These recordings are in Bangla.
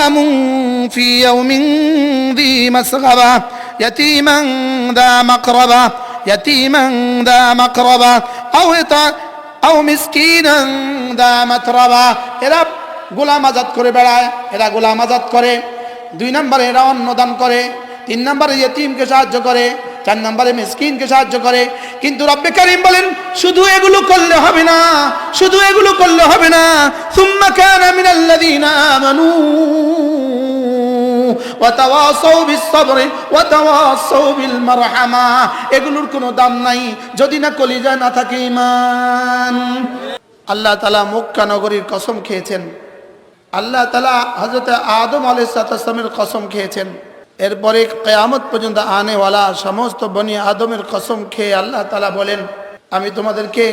ইতআমুন ফি ইয়াউমিন যী মাসগাবা ইয়াতীমান যা মাকরাবা ইয়াতীমান যা মাকরাবা আও মিসকিনান যা মাতরাবা। এরা গোলাম আজাদ করে বেড়ায়, এরা গোলাম আজাদ করে। 2 নম্বরে এরা অন্নদান করে, 3 নম্বরে ইয়েতিমকে সাহায্য করে, 4 নম্বরে মিসকিনকে সাহায্য করে। কিন্তু রব্বে কারীম বলেন শুধু এগুলো করলে হবে না, শুধু এগুলো করলে হবে না। সুম্মা কানা মিনাল্লাযীনা আমানু ওয়া তাওয়াসাউ বিস-সাবরি ওয়া তাওয়াসাউ বিল মারহামা। এগুলোর কোনো দাম নাই যদি না কলিজায় না থাকে ঈমান। আল্লাহ তাআলা মক্কা নগরীর কসম খেয়েছেন, আল্লাহ তাআলা হযরত আদম আলাইহিস সালামের কসম খেয়েছেন, এরপরে কিয়ামত পর্যন্ত আনেওয়ালা সমস্ত বনি আদমের কসম খেয়ে আল্লাহ তাআলা বলেন আমি তোমাদেরকে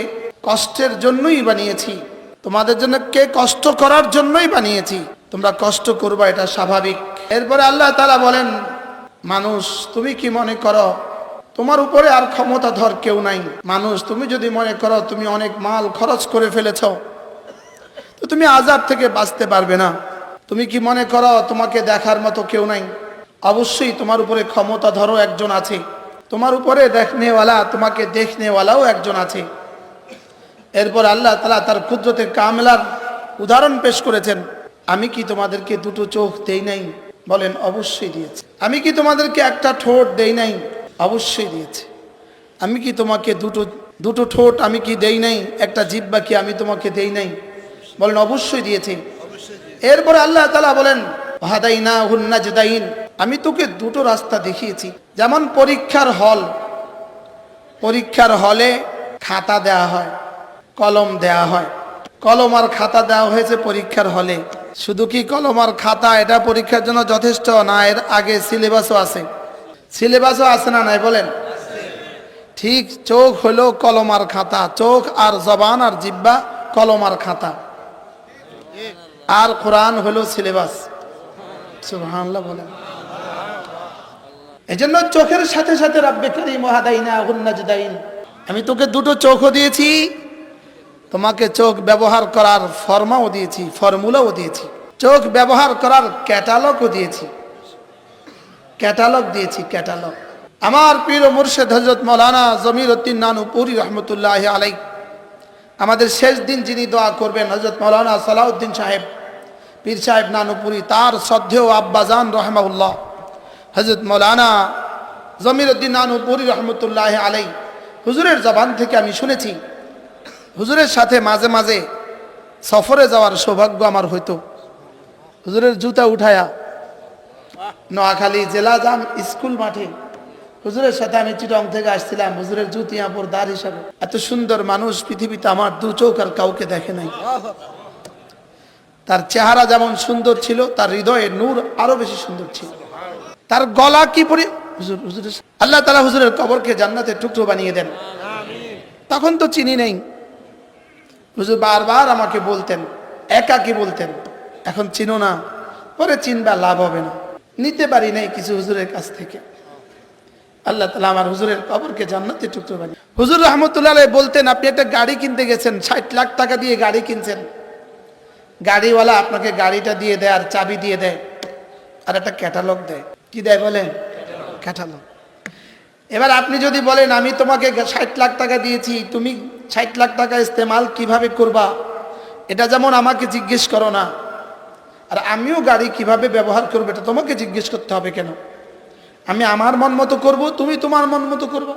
কষ্টের জন্যই বানিয়েছি, তোমাদের জন্য কে কষ্ট করার জন্যই বানিয়েছি, তোমরা কষ্ট করবা এটা স্বাভাবিক। এরপরে আল্লাহ তাআলা বলেন মানুষ তুমি কি মনে করো তোমার উপরে আর ক্ষমতাধর কেউ নাই? মানুষ তুমি যদি মনে করো তুমি অনেক মাল খরচ করে ফেলেছো তো তুমি আযাব থেকে বাঁচতে পারবে না? তুমি কি মনে করো তোমাকে দেখার মতো কেউ নাই? অবশ্যই তোমার উপরে ক্ষমতাধরও একজন আছে, তোমার উপরে দেখনেওয়ালা তোমাকে দেখনেওয়ালাও একজন আছে। এরপর আল্লাহ তাআলা তার কুদরতে কামেলার উদাহরণ পেশ করেছেন, আমি কি তোমাদেরকে 2টো চোখ দেই নাই? বলেন অবশ্যই দিয়েছি। আমি কি তোমাদেরকে একটা ঠোঁট দেই নাই? অবশ্যই দিয়েছি। আমি কি তোমাকে দুটো ঠোঁট আমি কি দেই নাই? একটা জিহ্বা কি আমি তোমাকে দেই নাই? বলেন অবশ্যই দিয়েছি। এরপরে আল্লাহ তাআলা বলেন হাদাইনাহুন নাজদাইন, আমি তোকে 2টো রাস্তা দেখিয়েছি। যেমন পরীক্ষার হলে খাতা দেয়া হয়, কলম দেয়া হয়, কলম আর খাতা দেওয়া হয়েছে পরীক্ষার হলে। শুধু কি কলম আর খাতা এটা পরীক্ষার জন্য যথেষ্ট না? এর আগে সিলেবাসও আছে, সিলেবাসও আছে না নাই বলেন? ঠিক চোখ হলো কলম আর খাতা, চোখ আর জবান আর জিহ্বা কলম আর খাতা, আর কোরআন হলো সিলেবাস। সুবহানাল্লাহ বলেন। এজন্য চোখের সাথে সাথে রব্বে কারীম হাদাইনাহুন নাজদাইন, আমি তোকে 2টো চোখও দিয়েছি, তোমাকে চোখ ব্যবহার করার ফর্মাও দিয়েছি, ফর্মুলাও দিয়েছি, চোখ ব্যবহার করার ক্যাটালগও দিয়েছি, ক্যাটালগ দিয়েছি, ক্যাটালগ। আমার পীর মুর্শিদ হযরত মাওলানা জমিরউদ্দিন নানুপুরি রহমতুল্লাহি আলাইহি, আমাদের শেষ দিন যিনি দোয়া করবেন হযরত মাওলানা সালাউদ্দিন সাহেব পীর সাহেব নানুপুরি, তার শ্রদ্ধেয় আব্বাজান রহমাহুল্লাহ হযরত মাওলানা জমিরউদ্দিন নানুপুরি রহমতুল্লাহি আলাইহি, হুজুরের জবান থেকে আমি শুনেছি, হুজুরের সাথে মাঝে মাঝে সফরে যাওয়ার সৌভাগ্য আমার হইতো। হুজুরের জুতা উঠায়া নোয়াখালী জেলা জাম স্কুল মাঠে হুজুরের সাথে আমি চিটং থেকে আসছিলাম, হুজুরের জুতি আপর দার হিসাবে। এত সুন্দর মানুষ পৃথিবীতে আমার 2 চোখ আর কাউকে দেখে নাই। তার চেহারা যেমন সুন্দর ছিল, তার হৃদয়ে নূর আরো বেশি সুন্দর ছিল। তার গলা কি পরি হুজুর আল্লাহ তাআলা হুজুরের কবরকে জান্নাতের টুকরো বানিয়ে দেন। তখন তো চিনি নেই, হুজুর বারবার আমাকে বলতেন, একাকি বলতেন এখন চিনো না, পরে চিনবা লাভ হবে না। নিতে পারি নাই কিছু হুজুরের কাছ থেকে। আল্লাহ তাআলা আমার হুজুরের কবরকে জান্নাতের টুকরো বানিয়ে। হুজুর রহমতুল্লাহ আলাইহি বলতেন আপনি একটা গাড়ি কিনতে গেছেন, 60 লাখ টাকা দিয়ে গাড়ি কিনছেন, গাড়িওয়ালা আপনাকে গাড়িটা দিয়ে দেয় আর চাবি দিয়ে দেয় আর একটা ক্যাটালগ দেয়। কি দেয় বলেন? ক্যাটালগ। এবার আপনি যদি বলেন আমি তোমাকে 60 লাখ টাকা দিয়েছি, তুমি 60 লাখ টাকা ইস্তেমাল কিভাবে করবা এটা যেমন আমাকে জিজ্ঞেস করো না, আর আমিও গাড়ি কিভাবে ব্যবহার করবো এটা তোমাকে জিজ্ঞেস করতে হবে কেন? আমি আমার মন মতো করবো, তুমি তোমার মন মতো করবা।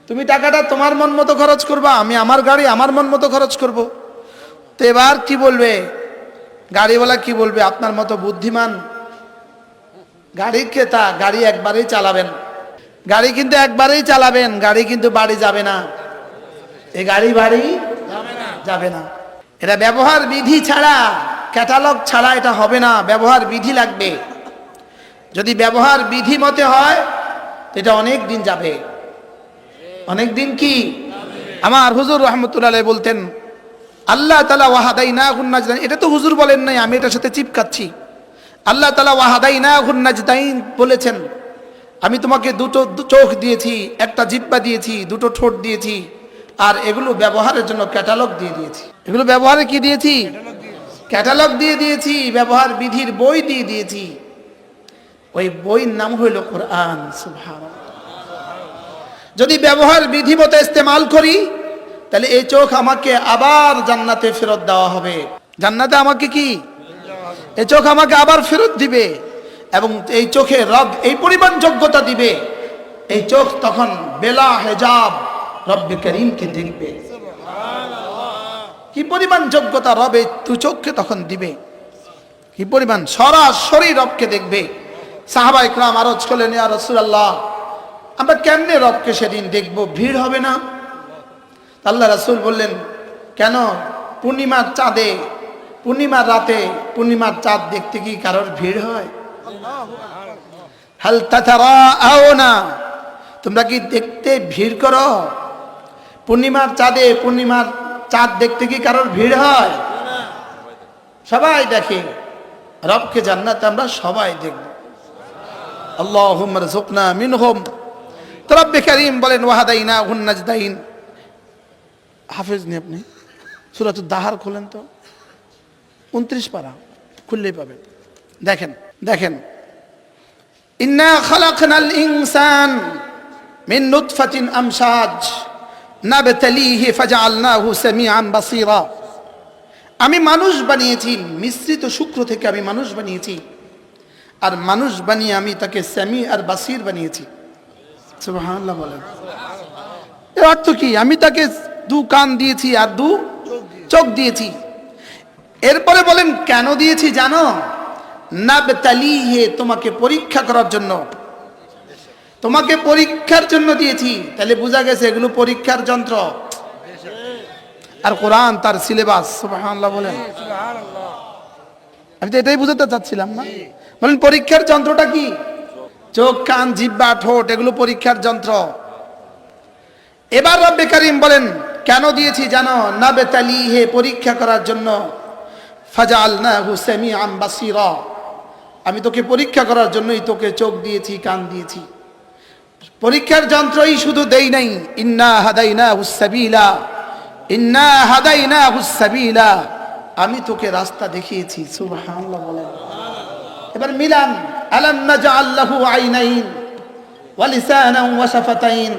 তুমি টাকাটা তোমার মন মতো খরচ করবা, আমি আমার গাড়ি আমার মন মতো খরচ করব। তো এবার কি বলবে গাড়িওয়ালা? কি বলবে? আপনার মতো বুদ্ধিমান গাড়ির ক্রেতা গাড়ি একবারেই চালাবেন, গাড়ি কিন্তু একবারেই চালাবেন, গাড়ি কিন্তু বাড়ি যাবে না, এই গাড়ি বাড়ি যাবে না। এটা ব্যবহার বিধি ছাড়া, ক্যাটালগ ছাড়া এটা হবে না, ব্যবহার বিধি লাগবে। যদি ব্যবহার বিধি মতে হয় এটা অনেক দিন যাবে, অনেক দিন কি। আমার হুজুর রহমতুল্লাহ আলাইহি বলতেন আল্লাহ তাআলা ওয়াহাদাইনাহুন নাজদাইন, এটা তো হুজুর বলেন নাই, আমি এটার সাথে চিপকাচ্ছি। আল্লাহ তাআলা ওয়াহাদাইনাহুন নাজদাইন বলেছেন, আমি তোমাকে 2টো চোখ দিয়েছি, একটা জিহ্বা দিয়েছি, 2টো ঠোঁট দিয়েছি, আর এগুলো ব্যবহারের জন্য ক্যাটালগ দিয়ে দিয়েছি। এগুলো ব্যবহারে কি দিয়েছি? ক্যাটালগ দিয়ে দিয়েছি, ব্যবহার বিধির বই দিয়ে দিয়েছি। ওই বইয়ের নাম হইল কোরআন। সুবহানাল্লাহ। যদি ব্যবহার বিধি মতো ইস্তেমাল করি, তাহলে এই চোখ আমাকে আবার জান্নাতে ফেরত দেওয়া হবে। জান্নাতে আমাকে কি, এই চোখ আমাকে আবার ফেরত দিবে, এবং এই চোখে রব এই পরিমাণ যোগ্যতা দিবে, এই চোখ তখন বেলা হেজাব রব্বে করিমকে দেখবে। কি পরিমাণ যোগ্যতা রবে তু চোখকে তখন দিবে, কি পরিমাণ সরাসরি রবকে দেখবে। সাহাবা ইকরাম আরজ করলেন, ইয়া রাসূলুল্লাহ, আমরা কেমনে রবকে সেদিন দেখব? ভিড় হবে না? আল্লাহ রাসূল বললেন, কেন? পূর্ণিমার চাঁদে, পূর্ণিমার রাতে পূর্ণিমার চাঁদ দেখতে কি কারোর ভিড় হয়? হাল তাতারাউনা, তোমরা কি দেখতে ভিড় করো? পূর্ণিমার চাঁদে পূর্ণিমার চাঁদ দেখতে কি কারোর ভিড় হয়? সবাই দেখে। রবকে জান্নাতে আমরা সবাই দেখব। আল্লাহুম্মা রযুকনা মিনহুম। তো রব্বে কারীম বলেন, ওয়াহাদাইনাহুন নাজদাইন। হাফেজ নি আপনি? সূরাতুদ দাহার খোলেন তো, 29 পারা খুললেই পাবেন। দেখেন দেখেন, ইন্না খালাকনাল ইনসান মিন নুতফাতিন আমশাজ নাবতালিহি ফাজআলনাহু সামিআন বাসীরা। আমি মানুষ বানিয়েছি, মিশ্রিত শুক্র থেকে আমি মানুষ বানিয়েছি, আর মানুষ বানিয়ে আমি তাকে সামি আর বাসীর বানিয়েছি। সুবহানাল্লাহ বলেন। এর অর্থ কি? আমি তাকে 2 কান দিয়েছি আর 2 চোখ দিয়েছি। এরপরে বলেন কেন দিয়েছি জানো? নাবতালিহি, তোমাকে পরীক্ষা করার জন্য, তোমাকে পরীক্ষার জন্য দিয়েছি। তাহলে বোঝা গেছে এগুলো পরীক্ষার যন্ত্র, আর কোরআন তার সিলেবাস। সুবহানাল্লাহ বলেন। আমি তো এটাই বুঝাতে চাচ্ছিলাম না? বলেন পরীক্ষার যন্ত্রটা কি? চোখ, কান, জিহ্বা, ঠোঁট, এগুলো পরীক্ষার যন্ত্র। এবার রব্বে কারীম বলেন কেন দিয়েছি জানো? নাবতালিহি, পরীক্ষা করার জন্য। ফাজআলনাহু সামিআন বাসীরা, আমি তোকে পরীক্ষা করার জন্যই তোকে চোখ দিয়েছি, কান দিয়েছি। পরীক্ষার যন্ত্রই শুধু দেই নাই, ইন্না হাদাইনাহুস সাবিলা, ইন্না হাদাইনাহুস সাবিলা, আমি তোকে রাস্তা দেখিয়েছি। সুবহানাল্লাহ বলেন। এবার মিলান, আলাম নাজআল লাহু আইনাইন ওয়া লিসানান ওয়া শাফাতাইন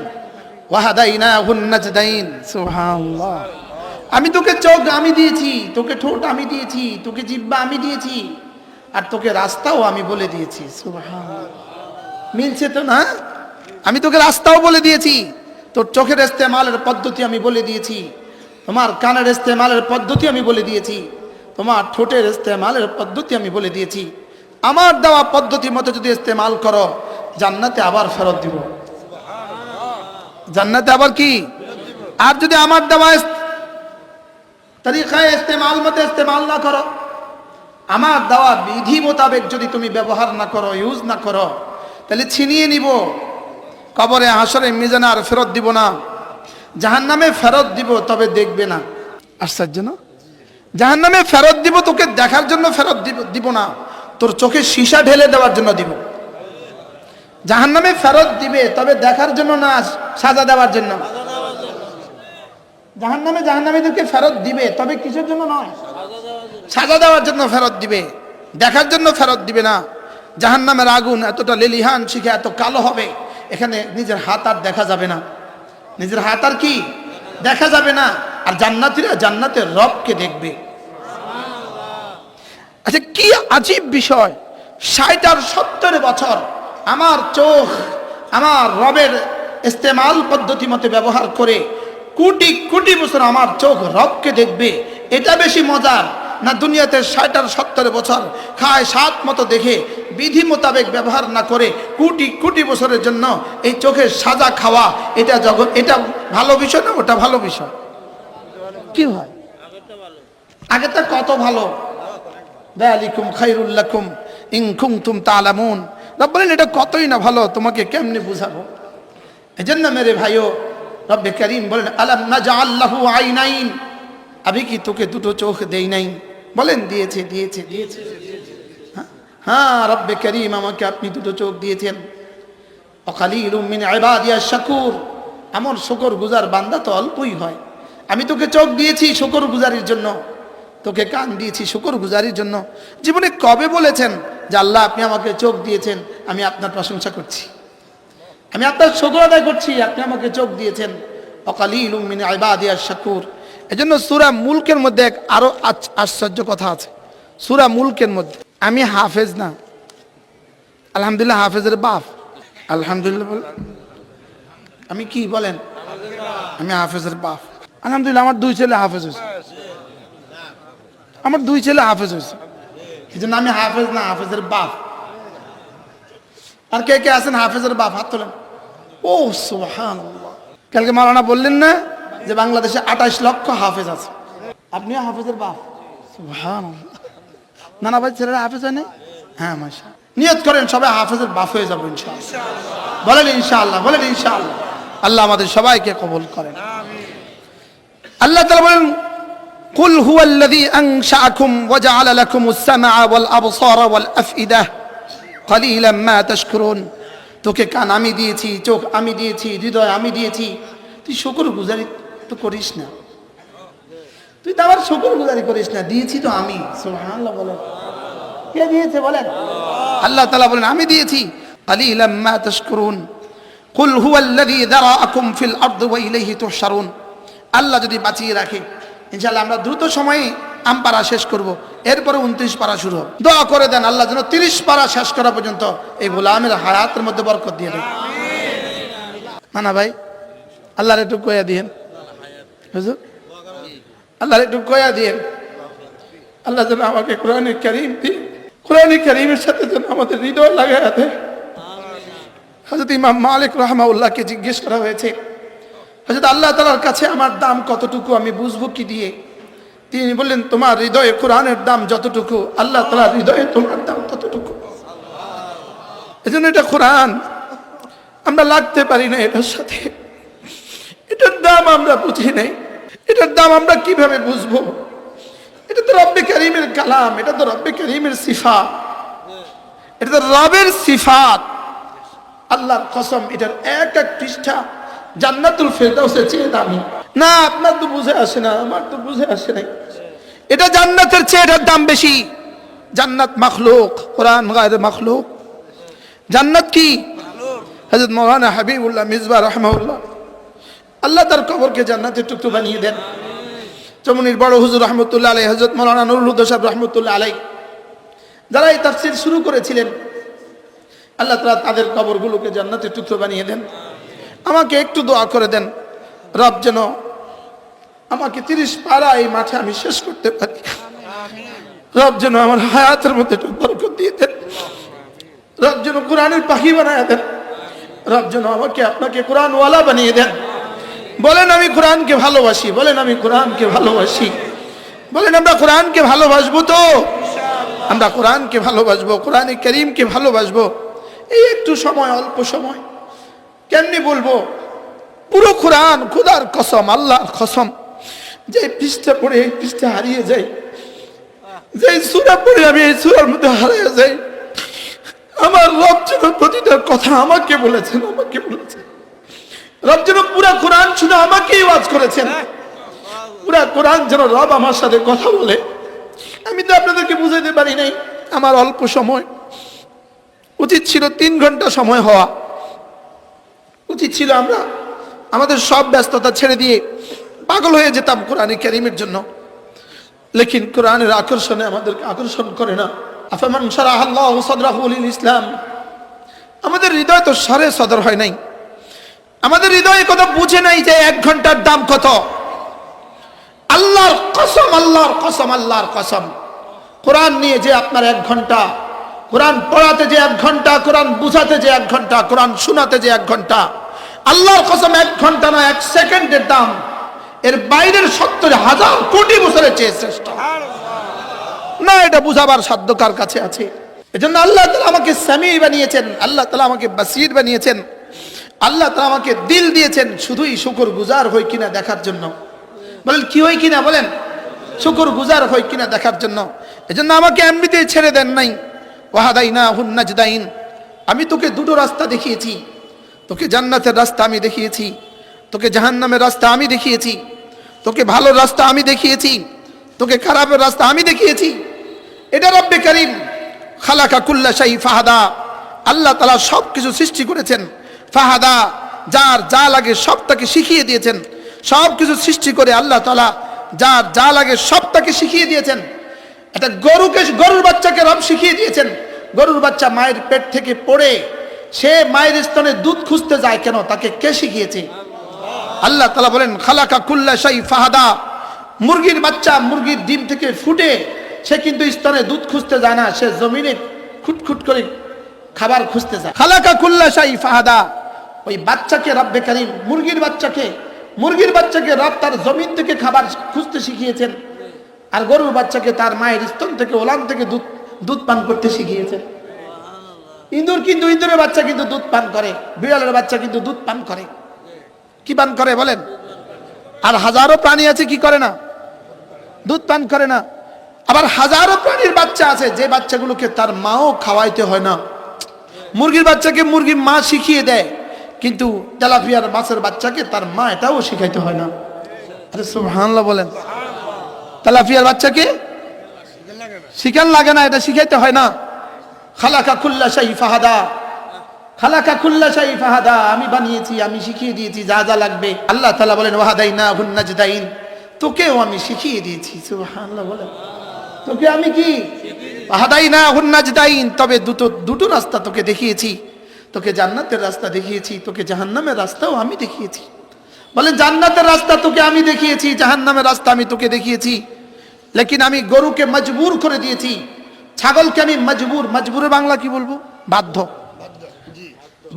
ওয়া হাদাইনাহুন নাজদাইন। সুবহানাল্লাহ। আমি তোকে চোখ আমি দিয়েছি, তোকে ঠোঁট আমি দিয়েছি, তোকে জিহ্বা আমি দিয়েছি, আর তোকে রাস্তাও আমি বলে দিয়েছি। সুবহানাল্লাহ। মিলছে তো না? আমি তোকে রাস্তাও বলে দিয়েছি, তোর চোখের ইস্তেমালের পদ্ধতি আমি বলে দিয়েছি, তোমার কানের ইস্তেমালের পদ্ধতি আমি বলে দিয়েছি, তোমার ঠোঁটের ইস্তেমালের পদ্ধতি আমি বলে দিয়েছি। আমার দেওয়া পদ্ধতি মতো যদি ইস্তেমাল করো, জান্নাতে আবার ফেরত দিব। জান্নাতে আবার কি? আর যদি আমার দেওয়া তরিকায় ইস্তেমাল মতো ইস্তেমাল না করো, আমার দেওয়া বিধি মোতাবেক যদি তুমি ব্যবহার না করো, ইউজ না করো, তাহলে ছিনিয়ে নিব। কবরে, হাসরে, মিজানে আর ফেরত দিব না। জাহান্নামে ফেরত দিব, তবে দেখবে না। আশ্চর্য না? জাহান্নামে ফেরত দিব, তোকে দেখার জন্য ফেরত দিব না, তোর চোখে সীসা ঢেলে দেওয়ার জন্য দিব। জাহান্নামে ফেরত দিবে, তবে দেখার জন্য না, সাজা দেওয়ার জন্য। জাহান্নামীদেরকে ফেরত দিবে, তবে কিসের জন্য নয়? সাজা দেওয়ার জন্য ফেরত দিবে, দেখার জন্য ফেরত দিবে না। জাহান্নামের আগুন এতটা লেলিহান শিখে এত কালো হবে, এখানে নিজের হাত আর দেখা যাবে না, নিজের হাত আর কি দেখা যাবে না। আর জান্নাতীরা জান্নাতের রবকে দেখবে। আচ্ছা, কি আজীব বিষয়! 60 আর 70 বছর আমার চোখ আমার রবের ইস্তেমাল পদ্ধতি মতে ব্যবহার করে কোটি কোটি বছর আমার চোখ রবকে দেখবে। এটা বেশি মজার না দুনিয়াতে 60 আর 70 বছর খায় সাত মতো দেখে বিধি মোতাবেক ব্যবহার না করে কোটি কোটি বছরের জন্য এই চোখের সাজা খাওয়া, এটা জগৎ, এটা ভালো বিষয় না? ওটা ভালো বিষয়? কি হয়? আগেটা কত ভালো। যালিকুম খায়রুল লাকুম ইন কুনতুম তা'লামুন। রব বলেন এটা কতই না ভালো, তোমাকে কেমনে বুঝাবো? এজন্য মেরে ভাইও, রব্বে কারীম বলেন আলাম নাজআল লাহু আইনাইন, আমি কি তোকে দুটো চোখ দেই নাই? বলেন দিয়েছে, দিয়েছে, দিয়েছে। হ্যাঁ, রব্বে কারীম আমাকে আপনি দুটো চোখ দিয়েছেন। ওয়াকালিলুম মিন ইবাদিয়াশ শাকুর, আমার শুকরগুজার বান্দা তো অল্পই হয়। আমি তোকে চোখ দিয়েছি শুকরগুজারির জন্য, তোকে কান দিয়েছি শুকরগুজারির জন্য। জীবনে কবে বলেছেন যে আল্লাহ আপনি আমাকে চোখ দিয়েছেন, আমি আপনার প্রশংসা করছি, আমি আপনার শুকর আদায় করছি, আপনি আমাকে চোখ দিয়েছেন। ওয়াকালিলুম মিন ইবাদিয়াশ শাকুর। এজন্য সূরা মুলকের মধ্যে এক আরো আশ্চর্য কথা আছে। সূরা মুলকের মধ্যে, আমি হাফেজ না, আলহামদুলিল্লাহ হাফেজের বাপ। আলহামদুলিল্লাহ আমি কি বলেন, আমি হাফেজের বাপ। আলহামদুলিল্লাহ আমার 2 ছেলে হাফেজ হয়েছে, আমার 2 ছেলে হাফেজ হয়েছে, এই জন্য আমি হাফেজ না, হাফেজের বাপ। আর কে কে আছেন হাফেজের বাপ, হাত তোলেন। ও সুবহানাল্লাহ, কালকে মাওলানা বললেন না যে বাংলাদেশে 28 লক্ষ হাফেজ আছে, আপনিও হাফেজের বাপ। সুবহানাল্লাহ, নানা ভাই ছেলেরা হাফেজ হয় না? হ্যাঁ মাশাআল্লাহ। নিয়ত করেন সবাই হাফেজের বাপ হয়ে যাবো ইনশাআল্লাহ। বলেন ইনশাআল্লাহ, বলেন ইনশাআল্লাহ। আল্লাহ আমাদের সবাইকে কবুল করেন। আল্লাহ তাআলা বলেন কুল হুয়াল্লাযী আনশাআকুম ওয়া জাআলা লাকুমুস সামআ ওয়াল আবসারা ওয়াল আফইদা কালিলাম মা তাশকুরুন। তোকে কান আমি দিয়েছি, চোখ আমি দিয়েছি, হৃদয় আমি দিয়েছি, তুই শুকরগুজারি তো করিস না, তুই তো আমার শুকরগুজারি করিস না, দিয়েছি তো আমি। সুবহানাল্লাহ বলেন, কে দিয়েছে বলেন? আল্লাহ তাআলা বলেন আমি দিয়েছি। কালিলাম মা তাশকুরুন কুল হুয়াল্লাযী যারাআকুম ফিল আরদি ওয়া ইলাইহি তুহশারুন। আল্লাহ যদি বাঁচিয়ে রাখে ইনশাআল্লাহ আমরা দ্রুত সময়ে আমপারা শেষ করব, এরপরে 29 পারা শুরু হবে। দোয়া করে দেন আল্লাহ যেন 30 পারা শেষ করা পর্যন্ত এই গোলামের হায়াতের মধ্যে বরকত দিয়ে দেন। না ভাই, আল্লাহর একটু কয়া দিয়েন হুজুর, আল্লাহর একটু কয়া দিয়েন, আল্লাহ যেন আমাকে কোরআনে কারীম দিয়ে, কোরআনে কারীমের সাথে যেন আমাদের হৃদয় লাগায়া দেয়। হযরত ইমাম মালিক রাহমাহুল্লাহকে জিজ্ঞেস করা হয়েছে, হযরত আল্লাহ তাআলার কাছে আমার দাম কতটুকু আমি বুঝবো কি দিয়ে? তিনি বললেন তোমার হৃদয়ে কোরআনের দাম যতটুকু, আল্লাহ তাআলার হৃদয়ে তোমার দাম ততটুকু। এজন্য এটা কোরআন আমরা লাগতে পারি না এটার সাথে, এটার দাম আমরা বুঝি নাই, এটার দাম আমরা কিভাবে বুঝবো? এটা তো রব্বে কারীমের কালাম, এটা তো রব্বে কারীমের সিফাত, এটা তো রবের সিফাত। আল্লাহর কসম এটার এক এক পৃষ্ঠা জান্নাতুল ফেরদাউসের চেয়ে দামি। না আপনার তো বুঝে আসে না, আমার তো বুঝে আসে নাই, এটা জান্নাতের চেয়ে এটার দাম বেশি। জান্নাত মাখলুক, কোরআন গায়রে মাখলুক। জান্নাত কি? হযরত মাওলানা হাবিবুল্লাহ মিজবা রাহমাহুল্লাহ, আল্লাহ তার কবরকে জান্নাতের টুকরো বানিয়ে দেন। চমনির বড় হুজুর রহমতুল্লাহ আলাইহি, হযরত মাওলানা নুরুল হুদা সাহেব রহমতুল্লাহ আলাইহি, যারা এই তাফসীর শুরু করেছিলেন, আল্লাহ তাআলা তাদের কবরগুলোকে জান্নাতের টুকরো বানিয়ে দেন। আমাকে একটু দোয়া করে দেন, রব যেন আমাকে 30 পারা এই মাঠে আমি শেষ করতে পারি। রব যেন আমার হায়াতের মধ্যে একটু বরকত দিয়ে দেন। রব যেন কোরআনের পাখি বানায় দেন। রব যেন আমাকে আপনাকে কোরআনওয়ালা বানিয়ে দেন। বলেন আমি কোরআনকে ভালোবাসি, বলেন আমি কোরআনকে ভালোবাসি, বলেন আমরা কোরআনকে ভালোবাসবো তো? আমরা কোরআনকে ভালোবাসবো, কোরআনে কারীমকে ভালোবাসবো। এই একটু সময়, অল্প সময়, কেমনি বলবো? পুরো কোরআন, খোদার কসম, আল্লাহর কসম, যে পৃষ্ঠা পড়ে এই পৃষ্ঠা হারিয়ে যাই, যে সূরা পড়ে আমি এই সূরার মধ্যে হারিয়ে যাই। আমার রব যেন প্রতিটা কথা আমাকে বলেছেন, আমাকে বলেছেন। রব যেন পুরা কোরআন শুনে আমাকেই ওয়াজ করেছেন। পুরা কোরআন যেন রব আমার সাথে কথা বলে। আমি তো আপনাদেরকে বুঝাইতে পারি নাই, আমার অল্প সময়, উচিত ছিল 3 ঘন্টা সময় হওয়া উচিত ছিল। আমরা আমাদের সব ব্যস্ততা ছেড়ে দিয়ে পাগল হয়ে যেতাম কোরআনে কারীমের জন্য, লেকিন কোরআনের আকর্ষণে আমাদেরকে আকর্ষণ করে না। আফামান শারাহাল্লাহু সাদরাহু লিল ইসলাম, আমাদের হৃদয় তো সারে সদর হয় নাই, আমাদের হৃদয়ে কথা বুঝে নাই যে 1 ঘন্টার দাম কত। আল্লাহর কসম, আল্লাহর কসম, আল্লাহর কসম, কোরআন নিয়ে যে আপনার 1 ঘন্টা, কোরআন পড়াতে যে 1 ঘন্টা, কোরআন বুঝাতে যে 1 ঘন্টা, কোরআন শোনাতে যে 1 ঘন্টা, আল্লাহর কসম 1 ঘন্টা না 1 সেকেন্ডের দাম এর বাইরের 70,000 কোটি বছরের চেয়ে শ্রেষ্ঠ। না এটা বুঝাবার সাধ্য কার কাছে আছে? এজন্য আল্লাহ তাআলা আমাকে সামি বানিয়েছেন, আল্লাহ তাআলা আমাকে বাসির বানিয়েছেন, আল্লাহ তাআলা আমাকে দিল দিয়েছেন শুধুই শুকরগুজার হই কিনা দেখার জন্য। বলেন কি হই কিনা? বলেন শুকরগুজার হই কিনা দেখার জন্য। এজন্য আমাকে এমনিতেই ছেড়ে দেন নাই। ওয়াহাদাইনাহুন নাজদাইন, আমি তোকে 2টো রাস্তা দেখিয়েছি। তোকে জান্নাতের রাস্তা আমি দেখিয়েছি, তোকে জাহান্নামের রাস্তা আমি দেখিয়েছি, তোকে ভালো রাস্তা আমি দেখিয়েছি, তোকে খারাপের রাস্তা আমি দেখিয়েছি। এটা রব্বে কারীম খালাকা কুল্লা শাই ফাহাদা, আল্লাহ তাআলা সব কিছু সৃষ্টি করেছেন। ফাহাদা, যার যা লাগে সব তাকে শিখিয়ে দিয়েছেন। সব কিছু সৃষ্টি করে আল্লাহ তাআলা যার যা লাগে সব তাকে শিখিয়ে দিয়েছেন। একটা গরুর বাচ্চাকে রব শিখিয়ে দিয়েছেন। গরুর বাচ্চা মায়ের পেট থেকে পড়ে সে মায়ের স্তনে দুধ খুঁজতে যায় কেন? তাকে কে শিখিয়েছে? আল্লাহ তাআলা বলেন খালাকা কুল্লা শাই ফাহাদা। মুরগির বাচ্চা মুরগির ডিম থেকে ফুটে সে কিন্তু স্তনে দুধ খুঁজতে যায় না, সে জমিনে খুটখুট করে খাবার খুঁজতে যায়। খালাকা কুল্লা শাই ফাহাদা, ওই বাচ্চাকে রব্বে কারীম মুরগির বাচ্চাকে রব তার জমিন থেকে খাবার খুঁজতে শিখিয়েছেন। আর গরুর বাচ্চাকে তার মায়ের স্তন থেকে ওলান থেকে দুধ পান করতে শিখিয়েছেন। ইঁদুরের বাচ্চা কিন্তু দুধ পান করে, বিড়ালের বাচ্চা কিন্তু দুধ পান করে। কি পান করে বলেন? আর হাজারো প্রাণী আছে কি করে না? দুধ পান করে না। আবার হাজারো প্রাণীর বাচ্চা আছে যে বাচ্চাগুলোকে তার মাও খাওয়াইতে হয় না। মুরগির বাচ্চাকে মুরগির মা শিখিয়ে দেয়, কিন্তু তেলাপিয়ার মাছের বাচ্চাকে তার মা এটাও শিখাইতে হয় না। আরে সুবহানাল্লাহ বলেন। তেলাপিয়ার বাচ্চাকে শিখান লাগে না, এটা শিখাইতে হয় না। খালাকা কুল্লা শাই ফাহাদা, খালাকা কুল্লা শাই ফাহাদা, আমি বানিয়েছি, আমি শিখিয়ে দিয়েছি যা যা লাগবে। আল্লাহ তাআলা বলেন ওয়াহাদাইনাহুন নাজদাইন, তোকেও আমি শিখিয়ে দিয়েছি। সুবহানাল্লাহ বলেন। তোকে আমি কি ওয়াহাদাইনাহুন নাজদাইন, তবে দুটো রাস্তা তোকে দেখিয়েছি। তোকে জান্নাতের রাস্তা দেখিয়েছি, তোকে জাহান্নামের রাস্তাও আমি দেখিয়েছি। বলেন জান্নাতের রাস্তা তোকে আমি দেখিয়েছি, জাহান্নামের রাস্তা আমি তোকে দেখিয়েছি। লেকিন আমি গরুকে মজবুর করে দিয়েছি, ছাগলকে আমি মজবুরের বাংলা কি বলবো?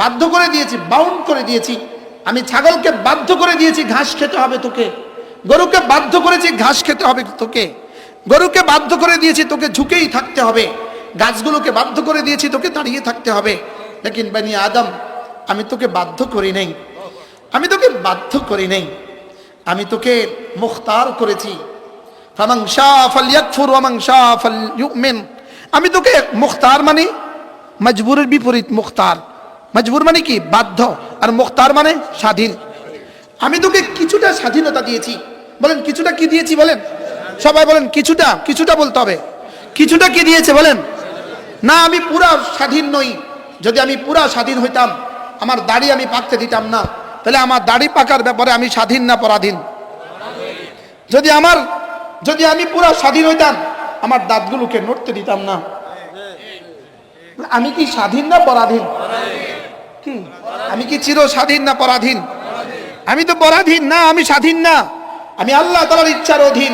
বাধ্য করে দিয়েছি, বাউন্ড করে দিয়েছি। আমি ছাগলকে বাধ্য করে দিয়েছি ঘাস খেতে হবে তোকে। গরুকে বাধ্য করেছি ঘাস খেতে হবে তোকে। গরুকে বাধ্য করে দিয়েছি তোকে ঝুঁকেই থাকতে হবে। গাছগুলোকে বাধ্য করে দিয়েছি তোকে দাঁড়িয়ে থাকতে হবে। লেকিন বনি আদম, আমি তোকে বাধ্য করি নাই, আমি তোকে মুখতার করেছি। ফামান শাআ ফালইয়াকফুর ওয়া মান শাআ ফালইউমিন। আমি তোকে মুখতার মানে মজবুরের বিপরীত মুখতার। মজবুর মানে কি? বাধ্য, আর মুখতার মানে স্বাধীন। আমি তোকে কিছুটা স্বাধীনতা দিয়েছি। বলেন কিছুটা কি দিয়েছি? বলেন সবাই বলেন কিছুটা বলতে হবে। কিছুটা কি দিয়েছে বলেন? না, আমি পুরা স্বাধীন নই। যদি আমি পুরা স্বাধীন হইতাম, আমার দাড়ি আমি পাকতে দিতাম না। তাহলে আমার দাড়ি পাকার ব্যাপারে আমি স্বাধীন না পরাধীন? যদি আমি পুরা স্বাধীন হইতাম, আমার দাঁতগুলোকে নড়তে দিতাম না। আমি কি স্বাধীন না পরাধীন? কি আমি কি চির স্বাধীন না পরাধীন? আমি তো পরাধীন না, আমি স্বাধীন না, আমি আল্লাহ তাআলার ইচ্ছার অধীন।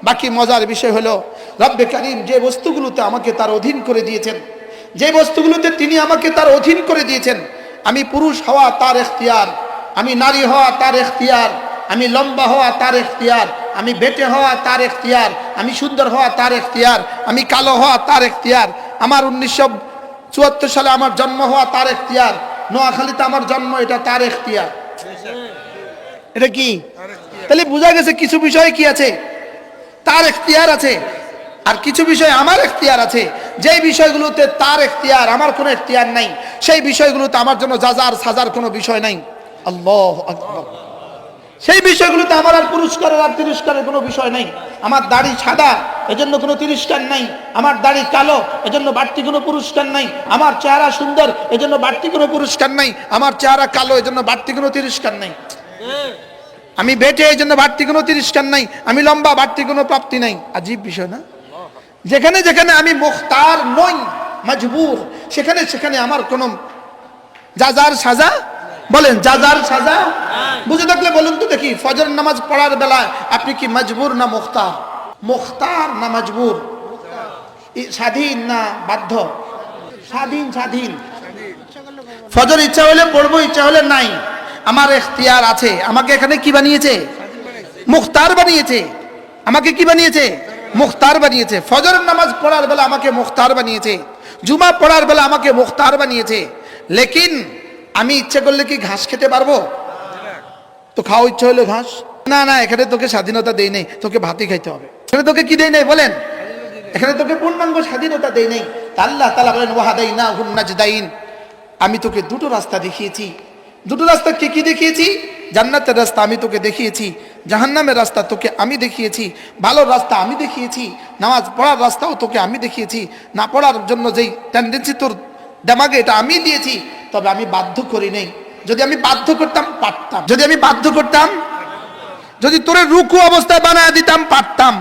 বাকি মজার বিষয় হলো রব্বে কারীম যে বস্তুগুলোতে আমাকে তার অধীন করে দিয়েছেন, যে বস্তুগুলোতে তিনি আমাকে তার অধীন করে দিয়েছেন, আমি পুরুষ হওয়া তার এখতিয়ার, আমি নারী হওয়া তার এখতিয়ার, আমি লম্বা হওয়া তার এখতিয়ার, আমি বেটে হওয়া তার এখতিয়ার, আমি সুন্দর হওয়া তার এখতিয়ার, আমি কালো হওয়া তার এখতিয়ার, আমার 1974 সালে আমার জন্ম হওয়া তার এখতিয়ার, নোয়াখালীতে আমার জন্ম, এটা তার এখতিয়ার। এটা কি? তাহলে বোঝা গেছে কিছু বিষয়ে কি আছে? তার এখতিয়ার আছে, আর কিছু বিষয় আমার এখতিয়ার আছে। যেই বিষয়গুলোতে তার এখতিয়ার, আমার কোনো এখতিয়ার নাই, সেই বিষয়গুলোতে আমার জন্য যাজার সাজার কোনো বিষয় নাই। আল্লাহু আকবার। সেই বিষয়গুলোতে আমার আর পুরস্কারের আর তিরস্কারের কোনো বিষয় নাই। আমার দাড়ি সাদা, এজন্য কোনো তিরস্কার নাই। আমার দাড়ি কালো, এজন্য বাড়তি কোনো পুরস্কার নাই। আমার চেহারা সুন্দর, এজন্য বাড়তি কোনো পুরস্কার নাই। আমার চেহারা কালো, এজন্য বাড়তি কোনো তিরস্কার নাই। আমি বেটে, এই জন্য বাড়তি কোনো তিরস্কার নাই। আমি লম্বা, বাড়তি কোনো প্রাপ্তি নাই। আজীব বিষয় না? যেখানে যেখানে আমি মুখতার নই, মজবুর, সেখানে সেখানে আমার কোনো যাজার সাজা, বলেন যাজার সাজা বুঝে থাকলে বলুন তো দেখি, ফজর নামাজ পড়ার বেলায় আপনি কি মজবুর না মুখতার? মুখতার না মজবুর? স্বাধীন না বাধ্য? স্বাধীন। ফজর ইচ্ছা হলে পড়বো, ইচ্ছা হলে নাই। আমার এখতিয়ার আছে। আমাকে এখানে কি বানিয়েছে? মুখতার বানিয়েছে। আমাকে কি বানিয়েছে? মুখতার বানিয়েছে। ফজরের নামাজ পড়ার বেলা আমাকে মুখতার বানিয়েছে, জুমা পড়ার বেলা আমাকে মুখতার বানিয়েছে। লেকিন আমি ইচ্ছে করলে কি ঘাস খেতে পারবো? তো খাওয়া ইচ্ছা হলো ঘাস? না, এখানে তোকে স্বাধীনতা দেই নাই, তোকে ভাতই খাইতে হবে। এখানে তোকে কি দেই নাই বলেন? এখানে তোকে পূর্ণাঙ্গ স্বাধীনতা দেই নাই। আল্লাহ তাআলা বলেন ওয়াহাদাইনাহুন নাজদাইন, আমি তোকে দুটো রাস্তা দেখিয়েছি। দুটো রাস্তা কি কি দেখিয়েছি? জান্নাতের রাস্তা আমি তোকে দেখিয়েছি, জাহান্নামের রাস্তা তোকে আমি দেখিয়েছি, ভালো রাস্তা আমি দেখিয়েছি, নামাজ পড়ার রাস্তাও তোকে আমি দেখিয়েছি, না পড়ার জন্য যেই টেন্ডেন্সি তোর দেমাগে এটা আমি দিয়েছি, তবে আমি বাধ্য করি নাই। যদি আমি বাধ্য করতাম পারতাম, যদি আমি বাধ্য করতাম, যদি তোরে রুকু অবস্থায় বানায় দিতাম পারতাম,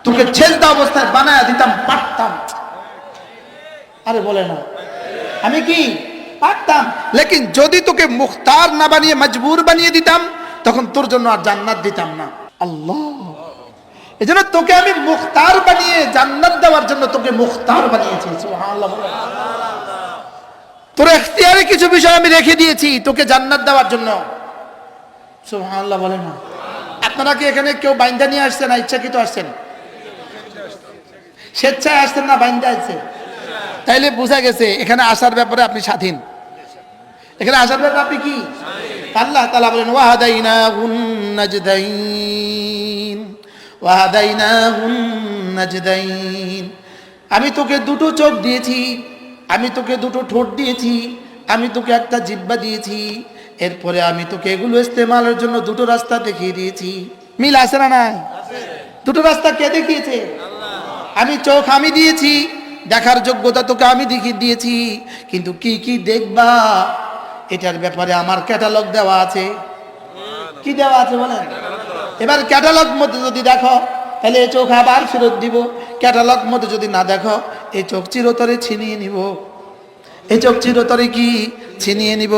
তোকে ছেজদা অবস্থায় বানায় দিতাম পারতাম। আরে বলে না আমি কি পারতাম, লেকিন যদি তোকে মুখতার না বানিয়ে মজবুর বানিয়ে দিতাম তখন তোর জন্য আর জান্নাত দিতাম না। আল্লাহ, এজন্য তোকে আমি মুখতার বানিয়ে জান্নাত দেওয়ার জন্য তোকে মুখতার বানিয়েছি। সুবহানাল্লাহ। তোর ইখতিয়ারে কিছু বিষয় আমি রেখে দিয়েছি তোকে জান্নাত দেওয়ার জন্য। সুবহানাল্লাহ বলে না। আপনারা কি এখানে কেউ বাইন্দা নিয়ে আসছেন না ইচ্ছাকৃত আসছেন? স্বেচ্ছায় আসছেন না বাইন্দা আসছে? তাইলে বোঝা গেছে এখানে আসার ব্যাপারে আপনি স্বাধীন। এখানে আসার ব্যাপারে আপনি কি? আল্লাহ তাআলা বলেন ওয়াহাদাইনাহুন নাজদাইন, ওয়াহাদাইনাহুন নাজদাইন। আমি তোকে দুটো চোখ দিয়েছি, আমি তোকে দুটো ঠোঁট দিয়েছি, আমি তোকে একটা জিহ্বা দিয়েছি, এরপরে আমি তোকে এগুলো ইস্তেমালের জন্য দুটো রাস্তা দেখিয়ে দিয়েছি। মিল আছে না নাই? দুটো রাস্তা কে দেখিয়েছে? আমি চোখ আমি দিয়েছি, দেখার যোগ্যতা তোকে আমি দেখিয়ে দিয়েছি, কিন্তু কি কি দেখবা এটার ব্যাপারে আমার ক্যাটালগ দেওয়া আছে। কি দেওয়া আছে বলেন? এবার ক্যাটালগ মধ্যে যদি দেখো তাহলে এই চোখ আবার ফেরত দিব, ক্যাটালগ মধ্যে যদি না দেখো এই চোখ চিরতরে ছিনিয়ে নিব, এই চোখ চিরতরে কি ছিনিয়ে নিব।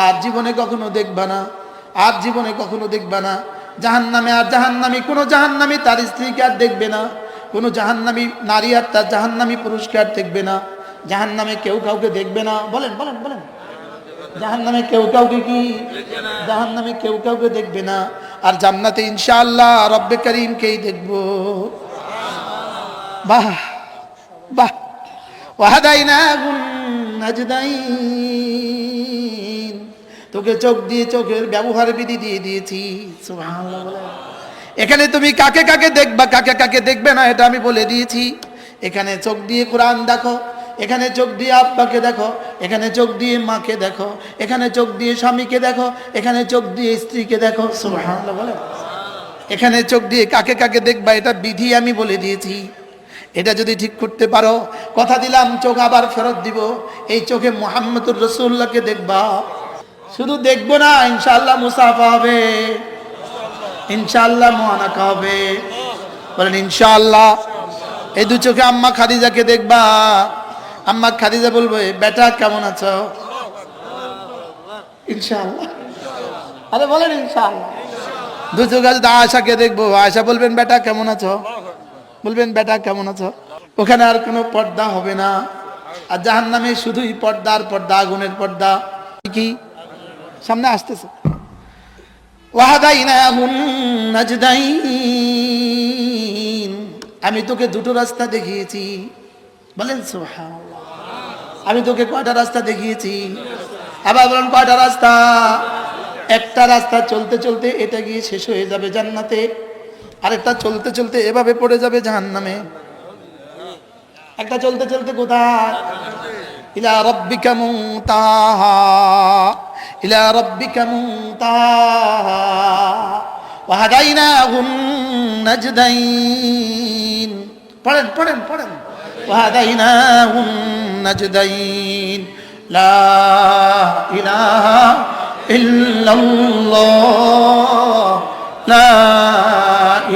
আর জীবনে কখনো দেখবা না, আর জীবনে কখনো দেখবা না জাহান্নামে। আর জাহান্নামী কোনো জাহান্নামী তার স্ত্রীকে আর দেখবে না, কোনো জাহান্নামী নারী আর তার জাহান্নামী পুরুষকে আর দেখবে না, জাহান্নামে কেউ কাউকে দেখবে না। বলেন বলেন বলেন, জাহান্নামে কেউ কাউকে কি? জাহান্নামে কেউ কাউকে দেখবে না। আর জান্নাতে ইনশাআল্লাহ রব্বে করিমকেই দেখবো। বাহ বাহ। ওয়াহাদাইনাহুন নাজদাইন, তোকে চোখ দিয়ে চোখের ব্যবহার বিধি দিয়ে দিয়েছি। সুবহানাল্লাহ বলে। এখানে তুমি কাকে কাকে দেখবা কাকে কাকে দেখবে না এটা আমি বলে দিয়েছি। এখানে চোখ দিয়ে কোরআন দেখো, এখানে চোখ দিয়ে আব্বাকে দেখো, এখানে চোখ দিয়ে মাকে দেখো, এখানে চোখ দিয়ে স্বামীকে দেখো, এখানে চোখ দিয়ে স্ত্রীকে দেখো। সুবহানাল্লাহ বলে। এখানে চোখ দিয়ে কাকে কাকে দেখবা এটা বিধি আমি বলে দিয়েছি। এটা যদি ঠিক করতে পারো কথা দিলাম চোখ আবার ফেরত দিব, এই চোখে মুহাম্মদুর রাসূলুল্লাহকে দেখবা। শুধু দেখবো না, ইনশাআল্লাহ মুসাফা হবে, ইনশাআল্লাহ মুআনাকা হবে। বলেন ইনশাআল্লাহ। এই দু চোখে আম্মা খাদিজাকে দেখবা, আম্মা খাদিজা বলবে বেটা কেমন আছো? ইনশাআল্লাহ। আরে বলেন ইনশাআল্লাহ। দু চোখে যদি আয়েশাকে দেখবো, আয়েশা বলবেন বেটা কেমন আছো, বলবেন বেটা কেমন আছো। ওখানে আর কোনো পর্দা হবে না। আর জাহান্নামে শুধুই পর্দা আর পর্দা, আগুনের পর্দা। কি সামনে আসতেছে। ওয়াহাদাইনাহুন নাজদাইন, আমি তোকে দুটো রাস্তা দেখিয়েছি। বলেন সুবহানাল্লাহ। আমি তোকে কয়টা রাস্তা দেখিয়েছি? আবার বলেন কয়টা রাস্তা? একটা রাস্তা চলতে চলতে এটা গিয়ে শেষ হয়ে যাবে জান্নাতে, আরেকটা চলতে চলতে এভাবে পড়ে যাবে জাহান্নামে। একটা চলতে চলতে কোথায়? ইলা রাব্বিকা মুনতাহা, ইলা রাব্বিকা মুনতাহা ওয়াহাদাইনাহুন নাজদাইন। পড়েন পড়েন পড়েন। ওয়াহাদাইনাহুন নাজদাইন, লা ইলাহা ইল্লাল্লাহ, লা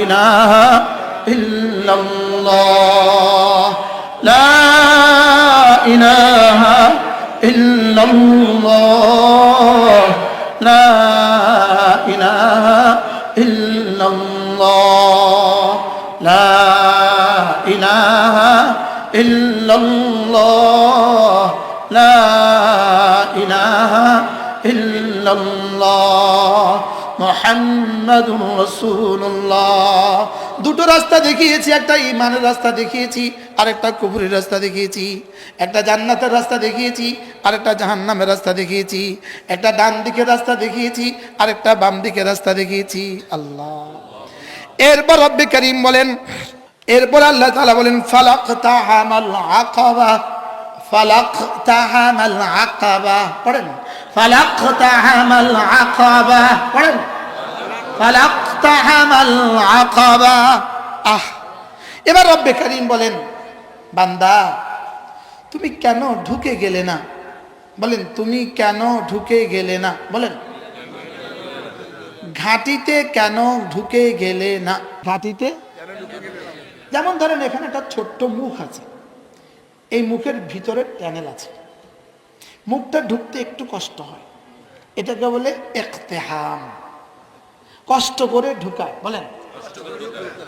ইলাহা ইল্লাল্লাহ, লা ইলাহা ইল্লাল্লাহ, লা ইলাহা ইল্লাল্লাহ, লা ইলাহা ইল্লাল্লাহ, লা ইলাহা ইল্লাল্লাহ মুহাম্মাদুর রাসূলুল্লাহ। দুটো রাস্তা দেখিয়েছি, একটা ঈমানের রাস্তা দেখিয়েছি, আরেকটা কুফরের রাস্তা দেখিয়েছি। একটা জান্নাতের রাস্তা দেখিয়েছি, আরেকটা জাহান্নামের রাস্তা দেখিয়েছি। একটা ডান দিকের রাস্তা দেখিয়েছি, আরেকটা বাম দিকের রাস্তা দেখিয়েছি। আল্লাহ। এরপর রব্বে করিম বলেন, এরপর আল্লাহ তাআলা বলেন ফালাকতাহামাল আকাবা, ফালাকতাহামাল আকাবা। পড়েন ফালাকতাহামাল আকাবা, পড়েন ফালাক ফালাকতাহামাল আকাবা। এবার রব্বে কারীম বলেন, বান্দা তুমি কেন ঢুকে গেলে না? বলেন, তুমি কেন ঢুকে গেলে না? বলেন, ঘাটিতে কেন ঢুকে গেলে না? ঘাটিতে যেমন ধরেন এখানে একটা ছোট্ট মুখ আছে, এই মুখের ভিতরে ট্যানেল আছে, মুখটা ঢুকতে একটু কষ্ট হয়, এটাকে বলে ইকতিহাম, কষ্ট করে ঢুকায়। বলেন,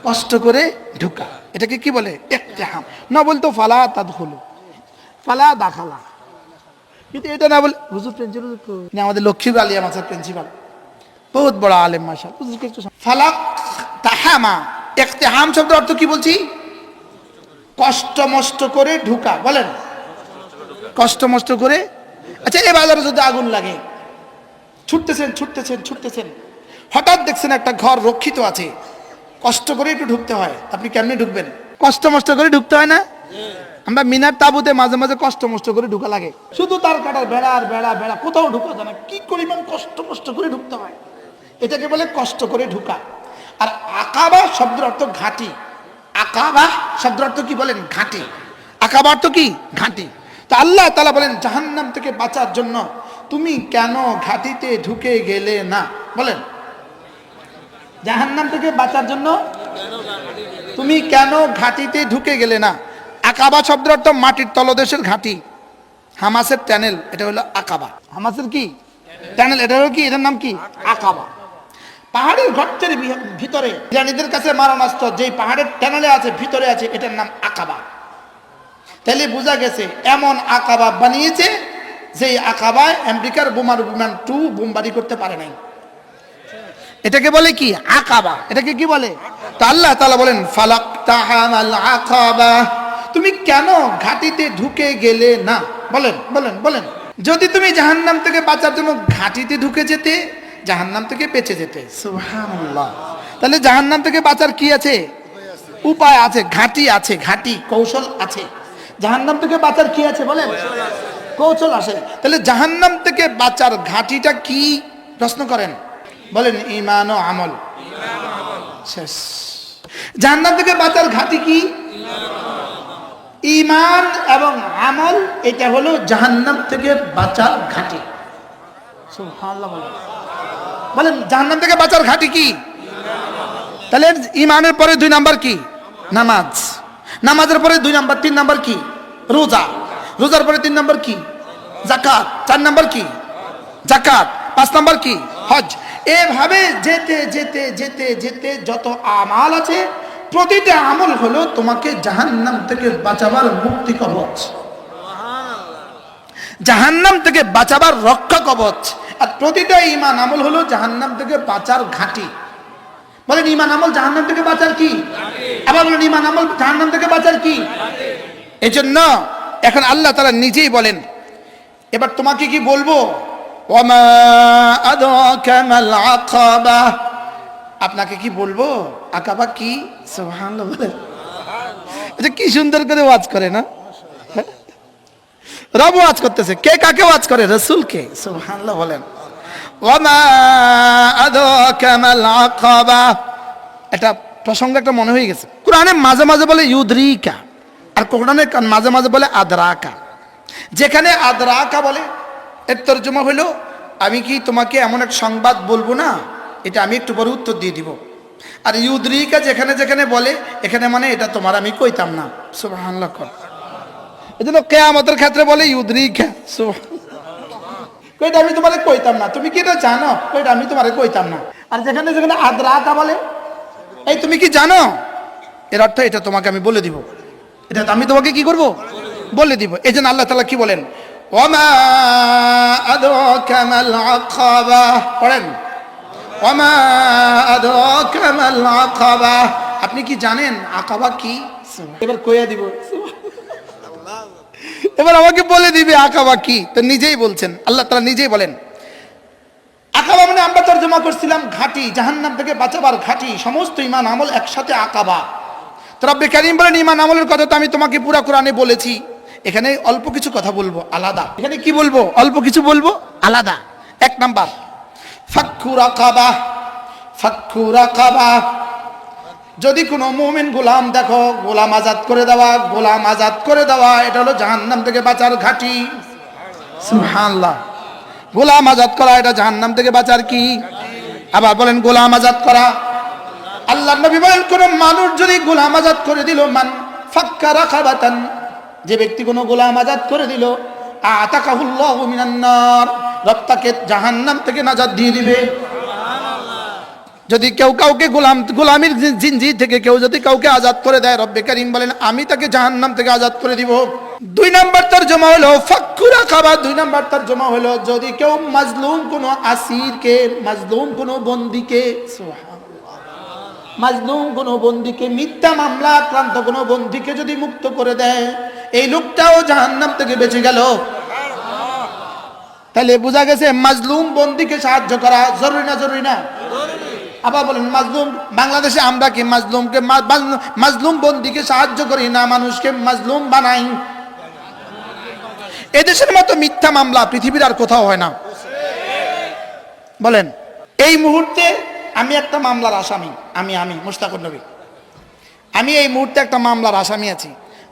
কষ্ট করে ঢুকা, এটাকে কি বলে? ইকতিহাম। না বলতো ফালা তাদখুলু, ফালা দাখালা, কিন্তু এটা না বলে হুজুর প্রিন্সিপাল, আমাদের লক্ষ্মীপুর আলিয়া মাসার প্রিন্সিপাল, বহুত বড় আলেম মাশাআল্লাহ, হুজুরকে একটু ফালাক তাহামা। ইকতিহাম শব্দের অর্থ কি বলছি? কষ্ট মষ্ট করে ঢুকা। বলেন, কষ্ট মষ্ট করে। আচ্ছা, এই বাজারে যদি আগুন লাগে, ছুটতেছেন ছুটতেছেন ছুটতেছেন, হঠাৎ দেখছেন একটা ঘর রক্ষিত আছে, কষ্ট করে একটু ঢুকতে হয়, আপনি কেমনে ঢুকবেন? কষ্ট মষ্ট করে ঢুকতে হয় না? আমরা মিনার তাবুতে মাঝে মাঝে কষ্ট মষ্ট করে ঢুকা লাগে, শুধু তার কাটার বেড়া আর বেড়া বেড়া, কোথাও ঢুকা যায় না, কি পরিমাণ কষ্ট মষ্ট করে ঢুকতে হয়, এটাকে বলে কষ্ট করে ঢুকা। আর আকাবা শব্দের অর্থ ঘাটি। আকাবা শব্দের অর্থ কি বলেন? ঘাটি। আকাবা অর্থ কি? ঘাটি। তো আল্লাহ তাআলা বলেন, জাহান্নাম থেকে বাঁচার জন্য তুমি কেন ঘাটিতে ঢুকে গেলে না? বলেন, জাহান্নাম থেকে বাঁচার জন্য তুমি কেন ঘাটিতে ঢুকে গেলে না? আকাবা শব্দের অর্থ মাটির তলদেশের ঘাটি, হামাসের ট্যানেল, এটা হলো আকাবা। হামাসের কি ট্যানেল, এটা হলো কি, এটার নাম কি? আকাবা। পাহাড়ের গর্তের ভিতরে ইরানীদের কাছে মারণাস্ত্র যেই পাহাড়ের ট্যানেলে আছে, ভিতরে আছে, এটার নাম আকাবা। তাহলে বোঝা গেছে এমন আকাবা বানিয়েছে যেই আকাবায় আমেরিকার বোমার বিমান 2 বোমবারি করতে পারে নাই। এটাকে বলে কি? আকাবা। এটাকে কি বলে? তো আল্লাহ তাআলা বলেন, ফালাকতাহামাল আকাবা, তুমি কেন ঘাটিতে ঢুকে গেলে না? বলেন বলেন বলেন, যদি তুমি জাহান্নাম থেকে বাঁচার জন্য ঘাটিতে ঢুকে যেতে, জাহান্নাম থেকে বেঁচে যেতে। সুবহানাল্লাহ। তাহলে জাহান্নাম থেকে বাঁচার কি আছে? উপায় আছে, ঘাটি আছে, ঘাটি কৌশল আছে। জাহান্নাম থেকে বাঁচার কি আছে? বলেন, কৌশল আছে। তাহলে জাহান্নাম থেকে বাঁচার ঘাটিটা কি? প্রশ্ন করেন, বলেন, ঈমান ও আমল। শেষ। জাহান্নাম থেকে বাঁচার ঘাটি কি? ঈমান এবং আমল, এটা হলো জাহান্নাম থেকে বাঁচার ঘাটি। সুবহানাল্লাহ। বলেন, জাহান্নাম থেকে বাঁচার ঘাটি কি? তাহলে ঈমানের পরে 2 নাম্বার কি? নামাজ। নামাজের পরে 2 নাম্বার, 3 নাম্বার কি? রোজা। রোজার পরে 3 নাম্বার কি? যাকাত। 4 নাম্বার কি? যাকাত। 5 নাম্বার কি? হজ। এভাবে যেতে যেতে যেতে যেতে যত আমাল আছে, প্রতিটা আমল হলো তোমাকে জাহান্নাম থেকে বাঁচাবার মুক্তি কবচ, জাহান্নাম থেকে বাঁচাবার রক্ষা কবচ। আর প্রতিটা ঈমান আমল হলো জাহান্নাম থেকে বাঁচার ঘাটি। বলেন, ঈমান আমল জাহান্নাম থেকে বাঁচার কি? আবার বলেন, ঈমান আমল জাহান্নাম থেকে বাঁচার কি? এজন্য এখন আল্লাহ তাআলা নিজেই বলেন, এবার তোমাকে কি বলবো? ওয়ামা আদরাকা মাল আকাবা, আপনাকে কি বলবো? আকাবা কি? সুবহানাল্লাহ। বলেন, এটা কি সুন্দর করে ওয়াজ করে না? রব ওয়াজ করতেছে, কে কাকে ওয়াজ করে? রাসূলকে। সুবহানাল্লাহ। বলেন, ওয়ামা আদরাকা মাল আকাবা। এটা প্রসঙ্গ একটা মনে হয়ে গেছে, কোরআনে মাঝে মাঝে বলে ইউদরিকা, আর কোরআনে মাঝে মাঝে বলে আদরাকা। যেখানে আদরাকা বলে, এর তরজমা হলো, আমি কি তোমাকে এমন এক সংবাদ বলবো না, এটা আমি একটু পরে উত্তর দিয়ে দিব। আর ইউদরিকা যেখানে যেখানে বলে, এখানে মানে এটা তোমার আমি কইতাম না। সুবহানাল্লাহ। এজন্য কিয়ামতের ক্ষেত্রে বলে ইউদরিকা, কইটা আমি তোমারে কইতাম না, তুমি কি এটা জানো? কইটা আমি তোমারে কইতাম না। আর যেখানে যেখানে আদরাকা বলে, এই তুমি কি জানো, এর অর্থ এটা তোমাকে আমি বলে দিব, এটা আমি তোমাকে কি করব? বলে দিব। এজন্য আল্লাহ তাআলা কি বলেন? ওয়ামা আদরাকা মাল আকাবা। পড়েন, ওয়ামা আদরাকা মাল আকাবা, আপনি কি জানেন আকাবা কি? এবার কইয়া দিব, এবার আমাকে বলে দিবে আকাবা কি। তো নিজেই বলছেন, আল্লাহ তাআলা নিজেই বলেন, আকাবা মানে আমরা তরজমা করছিলাম ঘাটি, জাহান্নাম থেকে বাঁচাবার ঘাটি। সমস্ত ঈমান আমল একসাথে আকাবা। তো রব্বে কারীম বলেন, ঈমান আমলের কথা তো আমি তোমাকে পুরো কোরআনে বলেছি, এখানে অল্প কিছু কথা বলবো আলাদা। এখানে কি বলবো? অল্প কিছু বলবো আলাদা। 1 নাম্বার, ফাক্কু রাকাবা। ফাক্কু রাকাবা, যদি কোনো মুমিন গোলাম দেখো, গোলাম আজাদ করে দেওয়া, গোলাম আজাদ করে দেওয়া, এটা হলো জাহান্নাম থেকে বাঁচার ঘাঁটি। সুবহানাল্লাহ, গোলাম আজাদ করা এটা জাহান্নাম থেকে বাঁচার কি? আবার বলেন গোলাম আজাদ করা। আল্লাহর নবী বলেন কোন মানুষ যদি গোলাম আজাদ করে দিল, মান ফাক্কা রাকাবাতান, যে ব্যক্তি কোনো গোলাম আজাদ করে দিল, আতাকাহুল্লাহু মিনান নার, রব তাকে জাহান্নাম থেকে নাজাত দিয়ে দিবে। যদি কেউ কাউকে গোলামির জিনজির থেকে কেউ যদি কাউকে আজাদ করে দেয়, রব্বে কারীম বলেন আমি তাকে জাহান্নাম থেকে আজাদ করে দিব। 2 নম্বর তরজমা হলো ফাক্কু রাকাবা। 2 নম্বর তরজমা হলো যদি কেউ মাজলুম কোনো আসিরকে, মাজলুম কোনো বন্দীকে, সুবহানাল্লাহ, মাজলুম কোনো বন্দীকে, মিথ্যা মামলা আক্রান্ত কোনো বন্দীকে যদি মুক্ত করে দেয়, এই লোকটাও জাহান্নাম থেকে বেঁচে গেল। তাহলে বোঝা গেছে মাজলুম বন্দীকে সাহায্য করা জরুরি না? জরুরি না? আবার বলেন মাজলুম, বাংলাদেশে আমরা কি মাজলুমকে, মাজলুম বন্দীকে সাহায্য করি না, মানুষকে মাজলুম বানাই। এদেশের মতো মিথ্যা মামলা পৃথিবীর আর কোথাও হয় না। বলেন, এই মুহূর্তে আমি একটা মামলার আসামি, আমি মুশতাকুর নবী, আমি এই মুহূর্তে একটা মামলার আসামি আছি।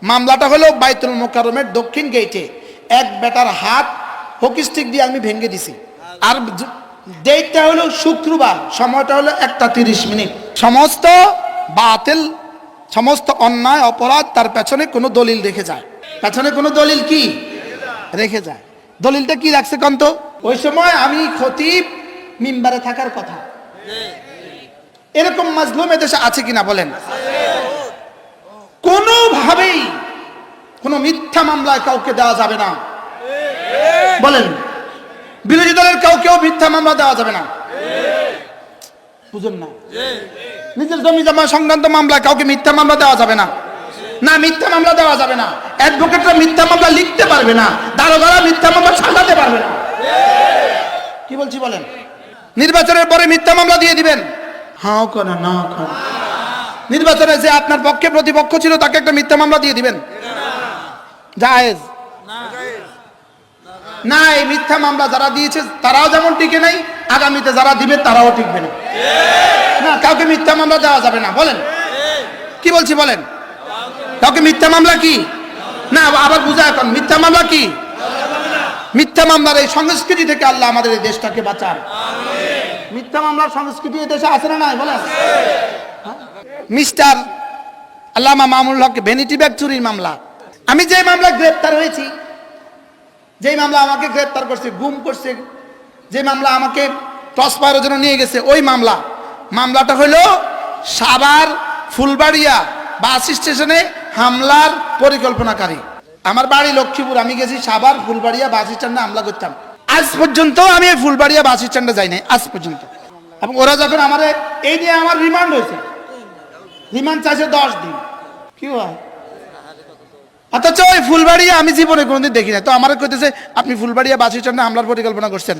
মামলাটা হলো বাইতুল মুকাররমের দক্ষিণ গেটে এক বেটার হাত হকি স্টিক দিয়ে আমি ভেঙে দিছি। আর ডেটটা হলো শুক্রবার, সময়টা হলো 1:30। সমস্ত বাতিল, সমস্ত অন্যায় অপরাধ তার পেছনে কোনো দলিল রেখে যায়, পেছনে কোনো দলিল কি রেখে যায়। দলিলটা কি রাখছে কন্ত? ওই সময় আমি খতিব, মিম্বারে থাকার কথা। এরকম মাজলুম এদেশে আছে কিনা বলেন? কোনোভাবেই কোনো মিথ্যা মামলায় কাউকে দেওয়া যাবে না। বলেন, বিরোধী দলের কাউকেও মিথ্যা মামলা দেওয়া যাবে না। বুঝুন না? নিজের জমি জমা সংক্রান্ত মামলায় কাউকে মিথ্যা মামলা দেওয়া যাবে না। না, মিথ্যা মামলা দেওয়া যাবে না। অ্যাডভোকেটরা মিথ্যা মামলা লিখতে পারবে না, দারোগারা মিথ্যা মামলা সাজাতে পারবে না। কি বলছি বলেন? নির্বাচনের পরে মিথ্যা মামলা দিয়ে দিবেন, হাও করা না করা। নির্বাচনে যে আপনার পক্ষে প্রতিপক্ষ ছিল তাকে একটা মিথ্যা মামলা দিয়ে দিবেন, জায়েজ না? এই মিথ্যা মামলা যারা দিয়েছে তারাও যেমন টিকে নাই, আগামীতে যারা দিবে তারাও টিকবে না। না, কাউকে মিথ্যা মামলা দেওয়া যাবে না। বলেন, কি বলছি বলেন? কাউকে মিথ্যা মামলা কি না? আবার বুঝা, এখন মিথ্যা মামলা কি? মিথ্যা মামলার এই সংস্কৃতি থেকে আল্লাহ আমাদের এই দেশটাকে বাঁচান। মিথ্যা মামলার সংস্কৃতি এই দেশে আছে না নাই বলেন? মিস্টার আল্লামা মামুনুল হক ভ্যানিটি ব্যাগ চুরির মামলা, আমি যে মামলা গ্রেপ্তার হয়েছি, যে মামলা আমাকে গ্রেপ্তার করছে, গুম করছে, যে মামলা আমাকে টস পাওয়ার জন্য নিয়ে গেছে, ওই মামলাটা হলো সাভার ফুলবাড়িয়া বাস স্টেশনে হামলার পরিকল্পনাকারী। আমার বাড়ি লক্ষ্মীপুর, আমি গেছি সাভার ফুলবাড়িয়া বাস স্ট্যান্ডে হামলা করতাম। আজ পর্যন্ত আমি ফুলবাড়িয়া বাস স্ট্যান্ডে যাই নাই আজ পর্যন্ত। এবং ওরা যখন আমার এই নিয়ে আমার রিমান্ড হয়েছে, রিমান্ড চাইছে 10 দিন। কি হয়? অথচ ওই ফুলবাড়িয়া আমি জীবনে কোনোদিন দেখি না। তো আমার কইতেছে আপনি ফুলবাড়িয়া বাস স্ট্যান্ডে হামলার পরিকল্পনা করছেন।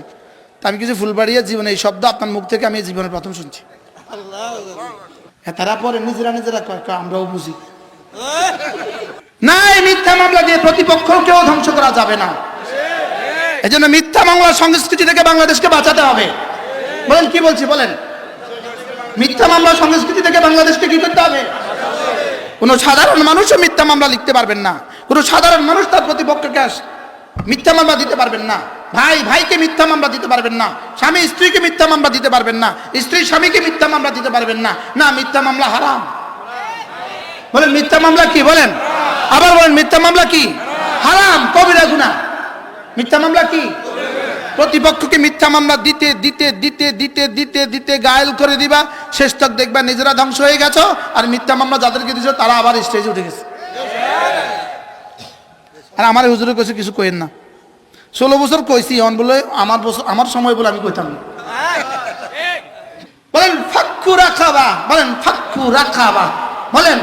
তা আমি কিছু ফুলবাড়িয়া জীবনে এই শব্দ আপনার মুখ থেকে আমি জীবনে প্রথম শুনছি। তারা পরে নিজেরা আমরাও বুঝি না। এই মিথ্যা মামলা দিয়ে প্রতিপক্ষকেও ধ্বংস করা যাবে না। এই জন্য মিথ্যা মামলার সংস্কৃতি থেকে বাংলাদেশকে বাঁচাতে হবে। বলেন, কি বলছি বলেন? মিথ্যা মামলার সংস্কৃতি থেকে বাংলাদেশকে কি করতে হবে? কোনো সাধারণ মানুষও মিথ্যা মামলা লিখতে পারবেন না, কোনো সাধারণ মানুষ তার প্রতিপক্ষকে মিথ্যা মামলা দিতে পারবেন না, ভাই ভাইকে মিথ্যা মামলা দিতে পারবেন না, স্বামী স্ত্রীকে মিথ্যা মামলা দিতে পারবেন না, স্ত্রী স্বামীকে মিথ্যা মামলা দিতে পারবেন না। না, মিথ্যা মামলা হারাম। বলেন, মিথ্যা মামলা কি? বলেন, আবার বলেন, মিথ্যা মামলা কি? হারাম, কবিরা গুনাহ। মিথ্যা মামলা কি? প্রতিপক্ষকে মিথ্যা মামলা দিতে দিতে দিতে দিতে দিতে দিতে গায়েল করে দিবা, শেষ তক দেখবা নিজেরা ধ্বংস হয়ে গেছো, আর মিথ্যা মামলা যাদেরকে দিছো তারা আবার স্টেজে উঠে গেছে। আর আমার হুজুরে কইছে কিছু কইেন না, 16 বছর কইছি, অন বলে আমার সময় বলে আমি কইতাম না। বলেন ফাক্কু রাকাবা, বলেন ফাক্কু রাকাবা, বলেন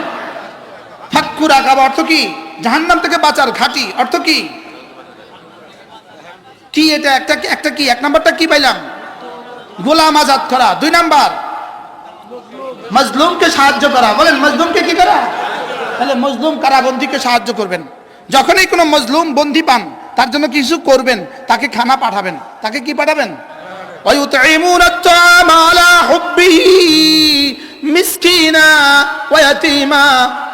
ফাক্কু রাকাবা অর্থ কি? জাহান্নাম থেকে বাঁচার ঘাঁটি। অর্থ কি? কি এটা? একটা কি? 1 নাম্বারটা কি পাইলাম? গোলাম আজাদ করা। 2 নাম্বার মজলুমকে সাহায্য করা। বলেন, মজলুমকে কি করা? তাহলে মজলুম কারাবন্দীকে সাহায্য করবেন। যখনই কোনো মজলুম বন্দী পান তার জন্য কিছু করবেন, তাকে খানা পাঠাবেন। তাকে কি পাঠাবেন? ويطعمون الطعام على حبه মিসকিনা ওয়া ইয়াতীমা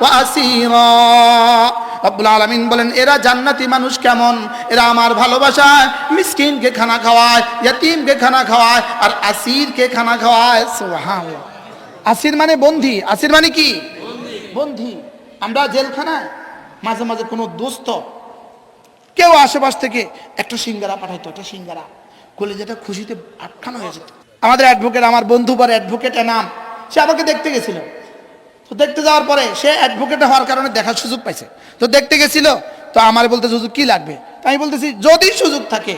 ওয়া আসীরা। রব্বুল আলামিন বলেন এরা জান্নাতি মানুষ কেমন, এরা আমার ভালোবাসায় মিসকিনকে খানা খাওয়ায়, ইয়াতীমকে খানা খাওয়ায়, আর আসীরকে খানা খাওয়ায়। সুবহানাল্লাহ। আসীর মানে বন্দী। আসীর মানে কি? বন্দী। আমরা জেলখানায় মাঝে মাঝে কোনো দোস্ত কেউ আশেপাশ থেকে একটা সিঙ্গারা পাঠাইতো, একটা সিঙ্গারা কলেজেটা খুশিতে আটখানা হয়ে যেত। আমাদের অ্যাডভোকেট, আমার বন্ধু পরে অ্যাডভোকেটের নাম, সে আমাকে দেখতে গেছিল। তো দেখতে যাওয়ার পরে সে অ্যাডভোকেট হওয়ার কারণে দেখার সুযোগ পাইছে, তো দেখতে গেছিল। তো আমার বলতে সুযোগ কি লাগবে, তাই আমি বলতেছি যদি সুযোগ থাকে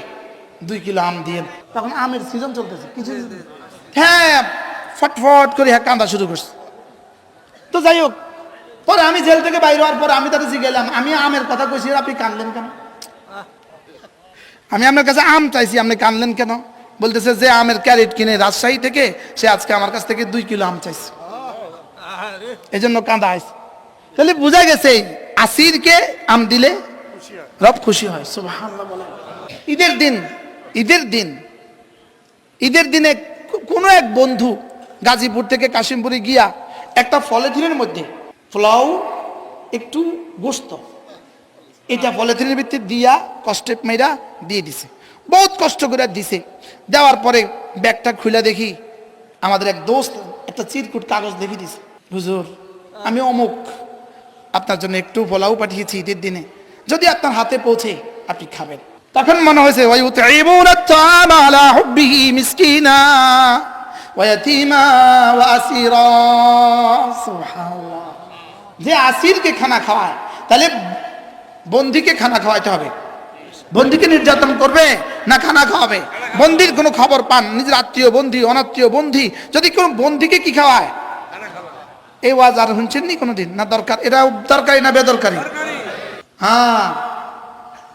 2 কিলো আম দিয়ে। তখন আমের সিজন চলতেছে, কিছু হ্যাঁ ফটফট করে হ্যাঁ কান্দা শুরু করছে। তো যাই হোক, পরে আমি জেল থেকে বাইরে হওয়ার পর আমি তাদের জিজ্ঞাসলাম, আমি আমের কথা কইছি, আপনি কানলেন কেন? আমি আপনার কাছে আম চাইছি, আপনি কানলেন কেন? বলতেছে যে আমের ক্যারেট কিনে রাজশাহী থেকে সে আজকে আমার কাছ থেকে 2 কিলো আম চাইছে, এই জন্য কাঁদা আইছে। তাহলে বোঝা গেছে আসিরকে আম দিলে রব খুশি হয়। সুবহানাল্লাহ বলেন। ঈদের দিনে কোনো এক বন্ধু গাজীপুর থেকে কাশিমপুরে গিয়া একটা পলিথিনের মধ্যে পোলাও একটু গোস্ত এটা পলিথিনের ভিতরে দিয়া কষ্টে মেয়েরা দিয়ে দিছে, বহুত কষ্ট করে দিছে। দেওয়ার পরে ব্যাগটা খুলে দেখি আমাদের এক দোস্ত একটা চিরকুট কাগজ লিখে দিছে, হুজুর আমি অমুক আপনার জন্য একটু পোলাও পাঠিয়েছি ঈদের দিনে, যদি আপনার হাতে পৌঁছে আপনি খাবেন। তখন মনে হয়েছে ওয়ায়ুতঈমুনা আত-তাআমা আলা হুব্বিহি মিসকিনা ওয়া ইয়াতীমা ওয়া আসীরা। সুবহানাল্লাহ। যে আসিরকে খানা খাওয়ায়, তাহলে বন্দীকে খানা খাওয়াইতে হবে। বন্দীকে নির্যাতন করবে না খানা খাওয়াবে? বন্দীর কোনো খবর পান, নিজের আত্মীয় বন্দী অনাত্মীয় বন্দী যদি কোনো বন্দীকে কি খাওয়ায়? এই ওয়াজ আর শুনছেননি কোনোদিন? না দরকার? এটা দরকারি না বেদরকারি? হ্যাঁ,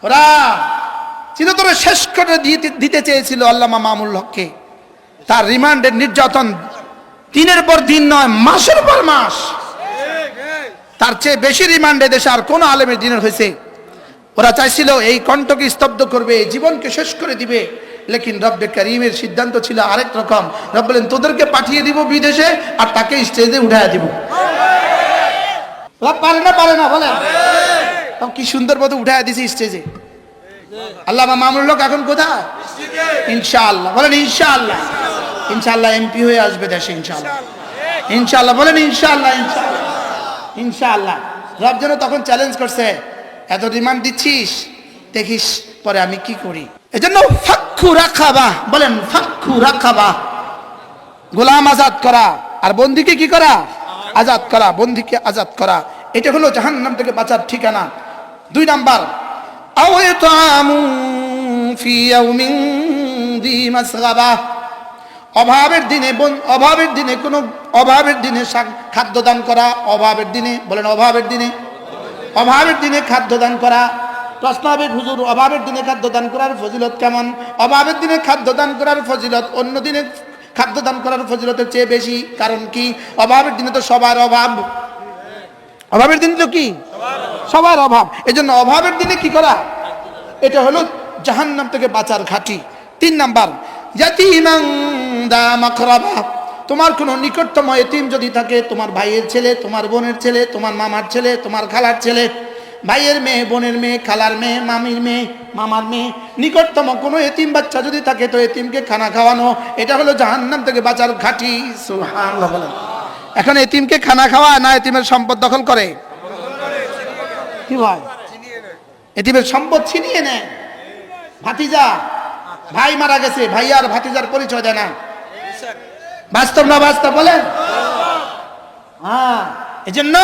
ওরা চিরতরে শেষ করে দিতে চেয়েছিল আল্লামা মামুনুল হককে। তার রিমান্ডের নির্যাতন দিনের পর দিন নয়, মাসের পর মাস। তার চেয়ে বেশি রিমান্ডে দেশে আর কোন আলেমের দিনের হয়েছে। ওরা চাইছিল এই কণ্ঠকে স্তব্ধ করবে, জীবনকে শেষ করে দিবে, লেকিন রব্বে কারীমের সিদ্ধান্ত ছিল আরেক রকম। রব বলেন তোদেরকে পাঠিয়ে দিব বিদেশে আর তাকে স্টেজে উঠাইয়া দিব। রব পারে না বলেন? কি সুন্দর মতো উঠাইয়া দিছি স্টেজে। আল্লামা মামুনুল হক এখন কোথায়? ইনশাআল্লাহ বলেন ইনশাআল্লাহ। ইনশাআল্লাহ এমপি হয়ে আসবে দেশে ইনশাআল্লাহ। ইনশাআল্লাহ বলেন ইনশাআল্লাহ। ইনশাআল্লাহ। রব যেন তখন চ্যালেঞ্জ করছে, এত রিমান্ড দিচ্ছিস, দেখিস পরে আমি কি করি। এজন্য ফাক্কু রাকাবা বলেন, ফাক্কু রাকাবা, গোলাম আজাদ করা আর বন্দীকে কি করা? আজাদ করা। বন্দীকে আজাদ করা, এটা হলো জাহান্নাম থেকে বাঁচার ঠিকানা। 2 নাম্বার, আও ইতামু ফি ইয়াউমিন যী মাসগাবা, অভাবের দিনে কোনো অভাবের দিনে খাদ্য দান করা। অভাবের দিনে বলেন, অভাবের দিনে খাদ্য দান করা। প্রশ্ন হবে হুজুর অভাবের দিনে খাদ্য দান করার ফজিলত কেমন? অভাবের দিনে খাদ্য দান করার ফজিলত অন্য দিনে খাদ্য দান করার ফজিলতের চেয়ে বেশি। কারণ কি? অভাবের দিনে তো সবার অভাব। অভাবের দিনে তো কি? সবার অভাব। এজন্য অভাবের দিনে কি করা? এটা হলো জাহান্নাম থেকে বাঁচার ঘাঁটি। 3 নাম্বার, ইয়াতীমান দা মাকরাবা, তোমার কোনো নিকটতম এতিম যদি থাকে, তোমার ভাইয়ের ছেলে, তোমার বোনের ছেলে, তোমার মামার ছেলে, তোমার খালার ছেলে, ভাইয়ের মেয়ে, বোনের মেয়ে, খালার মেয়ে, মামির মেয়ে, মামার মেয়ে, নিকটতম কোনো এতিম বাচ্চা যদি থাকে তো এতিমকে খানা খাওয়ানো, এটা হলো জাহান্নাম থেকে বাঁচার ঘাঁটি। সুবহানাল্লাহ বলেন। এখন এতিমকে খানা খাওয়া না এতিমের সম্পদ দখল করে? কি ভাই? এতিমের সম্পদ ছিনিয়ে নেয়। ভাতিজা, ভাই মারা গেছে, ভাই আর ভাতিজার পরিচয় দেয় না। বাস্তব না বাস্তব বলেন? হ্যাঁ, এজন্য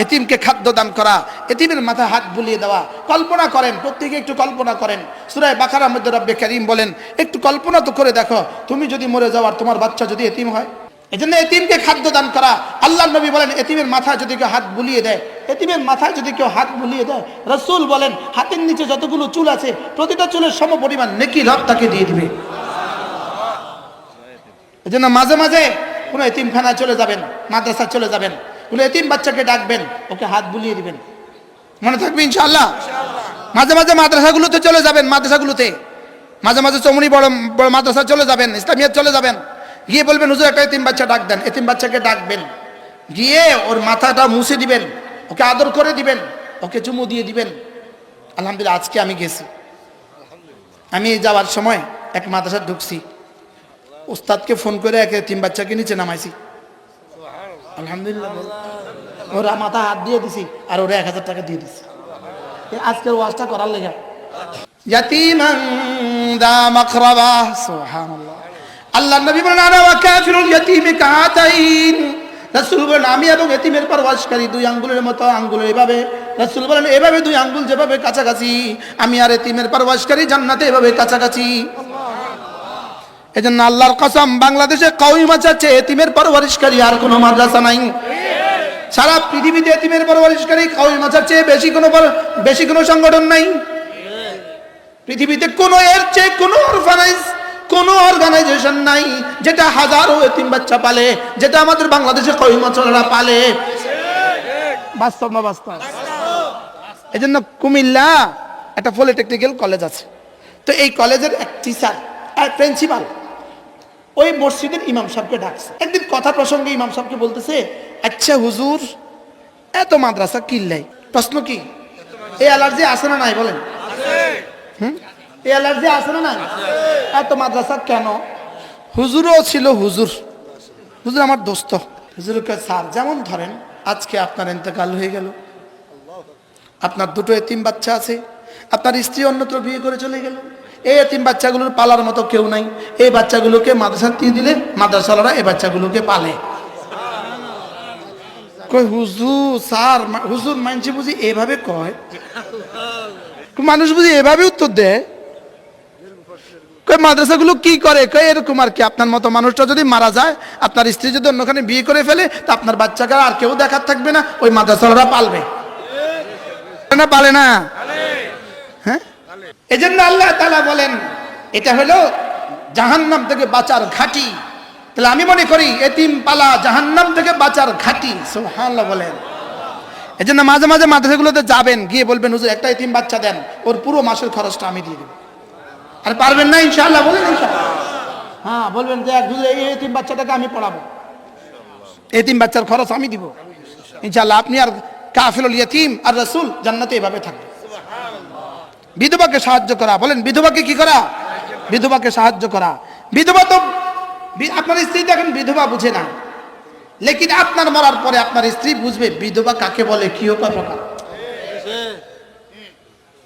এতিমকে খাদ্য দান করা, এতিমের মাথায় হাত বুলিয়ে দেওয়া। কল্পনা করেন, প্রত্যেকে একটু কল্পনা করেন। সূরা বাকারার মধ্যে রব্বে কারীম বলেন, একটু কল্পনা তো করে দেখো, তুমি যদি মরে যাও আর তোমার বাচ্চা যদি এতিম হয়। এজন্য এতিমকে খাদ্য দান করা। আল্লাহর নবী বলেন, এতিমের মাথায় যদি কেউ হাত বুলিয়ে দেয়, এতিমের মাথায় যদি কেউ হাত বুলিয়ে দেয়, রাসূল বলেন হাতের নিচে যতগুলো চুল আছে প্রতিটা চুলের সমপরিমাণ নেকি রব তাকে দিয়ে দিবে। এজন্য মাঝে মাঝে কোনো এতিমখানায় চলে যাবেন, মাদ্রাসা চলে যাবেন, কোনো এতিম বাচ্চাকে ডাকবেন, ওকে হাত বুলিয়ে দিবেন। মনে থাকবে ইনশাআল্লাহ। মাঝে মাঝে মাদ্রাসাগুলোতে চলে যাবেন, মাদ্রাসাগুলোতে মাঝে মাঝে চমুনি বড় বড় মাদ্রাসা চলে যাবেন, ইসলামিয়াত চলে যাবেন, গিয়ে বলবেন হুজুর একটা এতিম বাচ্চা ডাক দেন। এতিম বাচ্চাকে ডাকবেন, গিয়ে ওর মাথাটা মুছে দিবেন, ওকে আদর করে দিবেন, ওকে চুমু দিয়ে দিবেন। আলহামদুলিল্লাহ আজকে আমি গেছি, আমি যাওয়ার সময় এক মাদ্রাসা ঢুকছি, উস্তাদকে ফোন করে এক এতিম বাচ্চাকে নিচে নামাইছি। আলহামদুলিল্লাহ ওরা মাথা হাত দিয়ে দিছি আর ওরা 1000 টাকা দিয়ে দিছি আজকের ওয়াজটা করার লেগে। ইয়াতীমান দা মাকরাবা, সুবহানাল্লাহ। আল্লাহর নবী বলেন আনা ওয়া কাফিরুল ইয়াতীমি কাতাইন। রাসূল বলেন আমি এবং এতিমের পরওয়াশকারী দুই আঙ্গুলের মতো, আঙ্গুলের এভাবে। রাসূল বলেন এভাবে দুই আঙ্গুল যেভাবে কাছাকাছি, আমি আর এতিমের পরওয়াশকারী জান্নাতে এভাবে কাছাকাছি। এজন্য আল্লাহর কসম, বাংলাদেশে কওমি মাদ্রাসা এতিমের পরওয়ারিশকারী আর কোনো মাদ্রাসা নাই। সারা পৃথিবীতে এতিমের পরওয়ারিশকারী কওমি মাদ্রাসার চেয়ে বেশি কোনো সংগঠন নাই পৃথিবীতে। কোনো এর চেয়ে কোনো অর্গানাইজেশন নাই যেটা হাজারো এতিম বাচ্চা পালে, যেটা আমাদের বাংলাদেশে কওমি মাদ্রাসারা পালে। বাস্তব না বাস্তব? এজন্য কুমিল্লা একটা পলিটেকনিক্যাল কলেজ আছে, তো এই কলেজের এক টিচার আর প্রিন্সিপাল ওই মসজিদের ইমাম সাহেবকে ডাকছে। একদিন কথা প্রসঙ্গে ইমাম সাহেবকে বলতেছে, আচ্ছা হুজুর এত মাদ্রাসা কিল্লাই, প্রশ্ন কি এই অ্যালার্জি আছে না নাই বলেন? এই অ্যালার্জি আছে না নাই? এত মাদ্রাসা কেন? হুজুরও ছিল, হুজুর আমার দোস্ত। হুজুরকে স্যার যেমন ধরেন আজকে আপনার ইন্তেকাল হয়ে গেল, আপনার দুটো এতিম বাচ্চা আছে, আপনার স্ত্রী অন্যত্র বিয়ে করে চলে গেল, এই এতিম বাচ্চাগুলোর পালার মতো কেউ নাই, এই বাচ্চাগুলোকে মাদ্রাসা দিয়ে দিলে মাদ্রাসাওয়ালারা এই বাচ্চাগুলোকে পালে। কই হুজুর স্যার, হুজুর মানছি বুঝি এভাবে কয়, মানুষ বুঝি এভাবে উত্তর দেয়। কই মাদ্রাসাগুলো কি করে? কই এরকম আর কি, আপনার মতো মানুষটা যদি মারা যায়, আপনার স্ত্রী যদি অন্যখানে বিয়ে করে ফেলে, তা আপনার বাচ্চাকে আর কেউ দেখার থাকবে না, ওই মাদ্রাসাওয়ালারা পালবে না, পালে না? হ্যাঁ, এজন্য আল্লাহ তাআলা বলেন এটা হলো জাহান্নাম থেকে বাঁচার ঘাঁটি। তাহলে আমি মনে করি এতিম পালা জাহান্নাম থেকে বাঁচার ঘাঁটি। সুবহানাল্লাহ বলেন। এজন্য মাঝে মাঝে মাদ্রাসাগুলোতে যাবেন, গিয়ে বলবেন হুজুর একটা এতিম বাচ্চা দেন, ওর পুরো মাসের খরচটা আমি দিয়ে দেব। আর পারবেন না ইনশাআল্লাহ? বলেন ইনশাআল্লাহ। হ্যাঁ বলবেন যে হুজুর এই এতিম বাচ্চাটাকে আমি পড়াবো, এতিম বাচ্চার খরচ আমি দিব ইনশাআল্লাহ। আপনি আর কাফিলুল ইয়াতীম আর রাসূল জান্নাতে এভাবে থাকবে। বিধবাকে সাহায্য করা, বলেন বিধবাকে কি করা? বিধবাকে সাহায্য করা। বিধবা তো আপনার স্ত্রী দেখেন বিধবা বুঝে না, লেকিন আপনার মরার পরে আপনার স্ত্রী বুঝবে বিধবা কাকে বলে, কি প্রকার।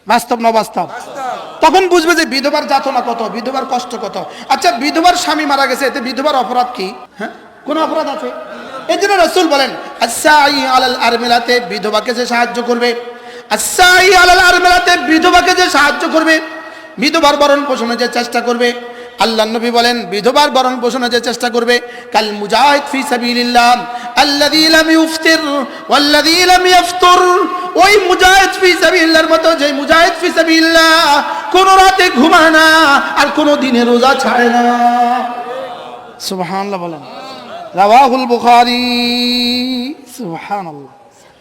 বাস্তব না বাস্তব? তখন বুঝবে যে বিধবার যাতনা কত, বিধবার কষ্ট কত। আচ্ছা বিধবার স্বামী মারা গেছে, এতে বিধবার অপরাধ কি? হ্যাঁ, কোন অপরাধ আছে? এই জন্য রাসূল বলেন আস-সাঈ আলাল আরমিলাতে, বিধবাকে যে সাহায্য করবে, আস-সাঈ আলাল আরমিলাতে, বিধবাকে যে সাহায্য করবে, বিধবার ভরণ পোষণের যে চেষ্টা করবে, আল্লাহর নবী বলেন বিধবার ভরণ পোষণের যে চেষ্টা করবে, কাল মুজাহিদ ফি সাবিলিল্লাহ আল্লাযী লাম ইফতির ওয়াল্লাযী লাম ইফতুর, ওই মুজাহিদ ফি সাবিলিল্লাহর মতো যে মুজাহিদ ফি সাবিলিল্লাহ কোন রাতে ঘুমায় না আর কোন দিনে রোজা ছাড়ে না। সুবহানাল্লাহ বলেন। রাওয়াহুল বুখারী। সুবহানাল্লাহ।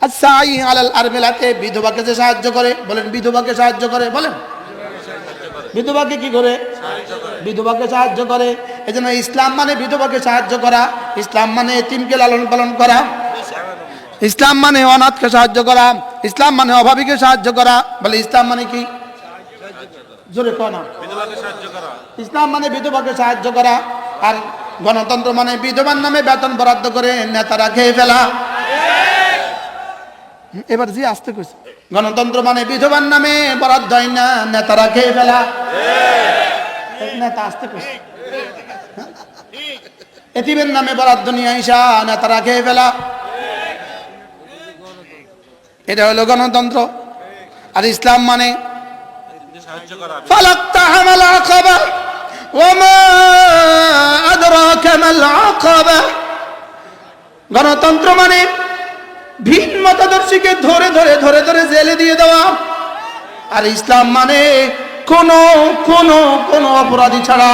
আস-সাঈ আলাল আরমিলাতে, বিধবাকে যে সাহায্য করে, বলেন বিধবাকে সাহায্য করে, বলেন বিধবাকে কি করে? বিধবাকে সাহায্য করে। এজন্য ইসলাম মানে বিধবাকে সাহায্য করা, ইসলাম মানে এতিমকে লালন পালন করা, ইসলাম মানে অনাথকে সাহায্য করা, ইসলাম মানে অভাবীকে সাহায্য করা। বলে ইসলাম মানে কি? জোরে কও না। ইসলাম মানে বিধবাকে সাহায্য করা। আর গণতন্ত্র মানে বিধবার নামে বেতন বরাদ্দ করে নেতারা খেয়ে ফেলা। এবার জি আসতে কইছে, গণতন্ত্র মানে বিধবার নামে বরাদ্দ হয় না, নেতারা খেয়ে ফেলা। নেতা আসতে কইছে, এতিমের নামে বরাদ্দ নিয়ে আইসা নেতারা খেয়ে ফেলা। এটা হলো গণতন্ত্র। আর ইসলাম মানে ফালাক্তাহামাল আকাবা ওয়া মা আদরাকা মাল আকাবা। গণতন্ত্র মানে ভিন মতাদর্শীকে ধরে ধরে ধরে ধরে জেলে দিয়ে দেওয়া। আর ইসলাম মানে কোন কোন কোন অপরাধী ছাড়া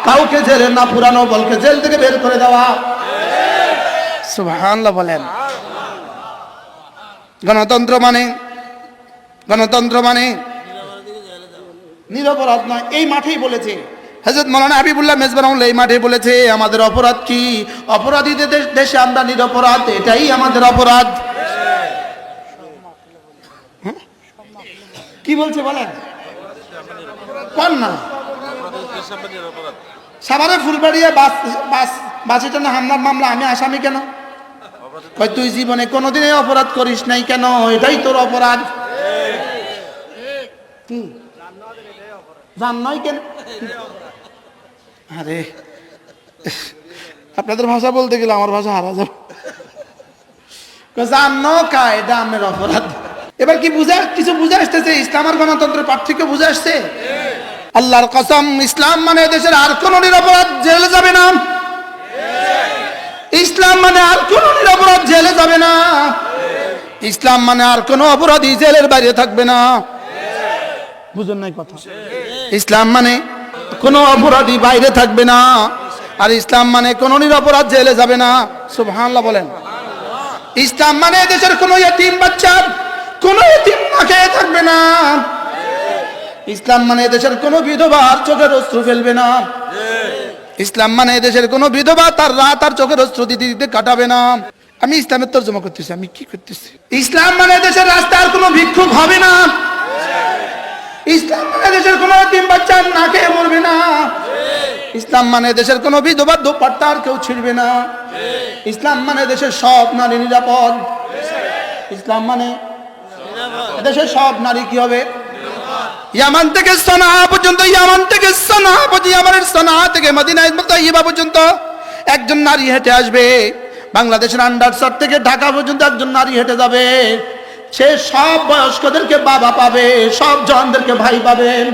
কাউকে জেলে না পুরানো, বলকে জেল থেকে বের করে দেওয়া। সুবহানাল্লাহ বলেন। গণতন্ত্র মানে নিরপরাধ নয়, এই মাঠেই বলেছে হযরত মাওলানা হাবিবুল্লাহ মেজবাহ রাহমাতুল্লাহ, এই মাঠে বলেছে আমাদের অপরাধ কি? অপরাধীদের দেশে আমরা নিরপরাধ, এটাই আমাদের অপরাধ। কি বলছে বলেন কোন না? সাভারে ফুলবাড়িয়া বাস এটা না হামলার মামলা, আমি আসামি কেন? কই তুই জীবনে কোনোদিনই অপরাধ করিস নাই কেন? এটাই তোর অপরাধ। কি জান নয় কেন? আরে আপনাদের ভাষা বলতে গেলে আমার ভাষা হারা যাবে। জানো কা এটা আমের অপরাধ। এবার কি বুঝা, কিছু বুঝে আসতেছে? ইসলাম আর গণতন্ত্রের পার্থক্য বুঝে আসছে? আল্লাহর কসম, ইসলাম মানে দেশের আর কোন নিরপরাধ জেলে যাবে না। ইসলাম মানে আর কোন নিরপরাধ জেলে যাবে না। ইসলাম মানে আর কোন অপরাধী জেলের বাইরে থাকবে না। বুঝুন নাই কথা? ইসলাম মানে কোন অপরাধী বাইরে থাকবে না, আর ইসলাম মানে কোন নিরপরাধ জেলে যাবে না। সুবহানাল্লাহ বলেন। ইসলাম মানে দেশের কোন ইতিম বাচ্চা, কোন ইতিম না খেয়ে থাকবে না। ইসলাম মানে দেশের কোন বিধবা চোখের অশ্রু ফেলবে না। ইসলাম মানে দেশের কোন বিধবা তার রাত আর চোখের অশ্রু দিতে দিতে কাটাবে না। আমি ইসলামের তর্জমা করতেছি, আমি কি করতেছি? ইসলাম মানে দেশের রাস্তার কোন ভিক্ষুক হবে না। ইসলাম মানে দেশের কোন ইতিম বাচ্চা না খেয়ে মরবে না। ইসলাম মানে দেশের কোন বিধবা দোপাট্টা আর কেউ ছিড়বে না। ইসলাম মানে দেশের সব নারী নিরাপদ। ইসলাম মানে দেশের সব নারী কি হবে? ইয়ামান থেকে সানা পর্যন্ত, ইয়ামান থেকে সানা পর্যন্ত, ইয়ামানের সানা থেকে মদিনা তাইয়্যিবা পর্যন্ত একজন নারী হেঁটে আসবে। বাংলাদেশের আন্ডারসার থেকে ঢাকা পর্যন্ত একজন নারী হেঁটে যাবে। সে সব বয়স্কদেরকে বাবা পাবে, সব জওয়ানদেরকে ভাই পাবেন।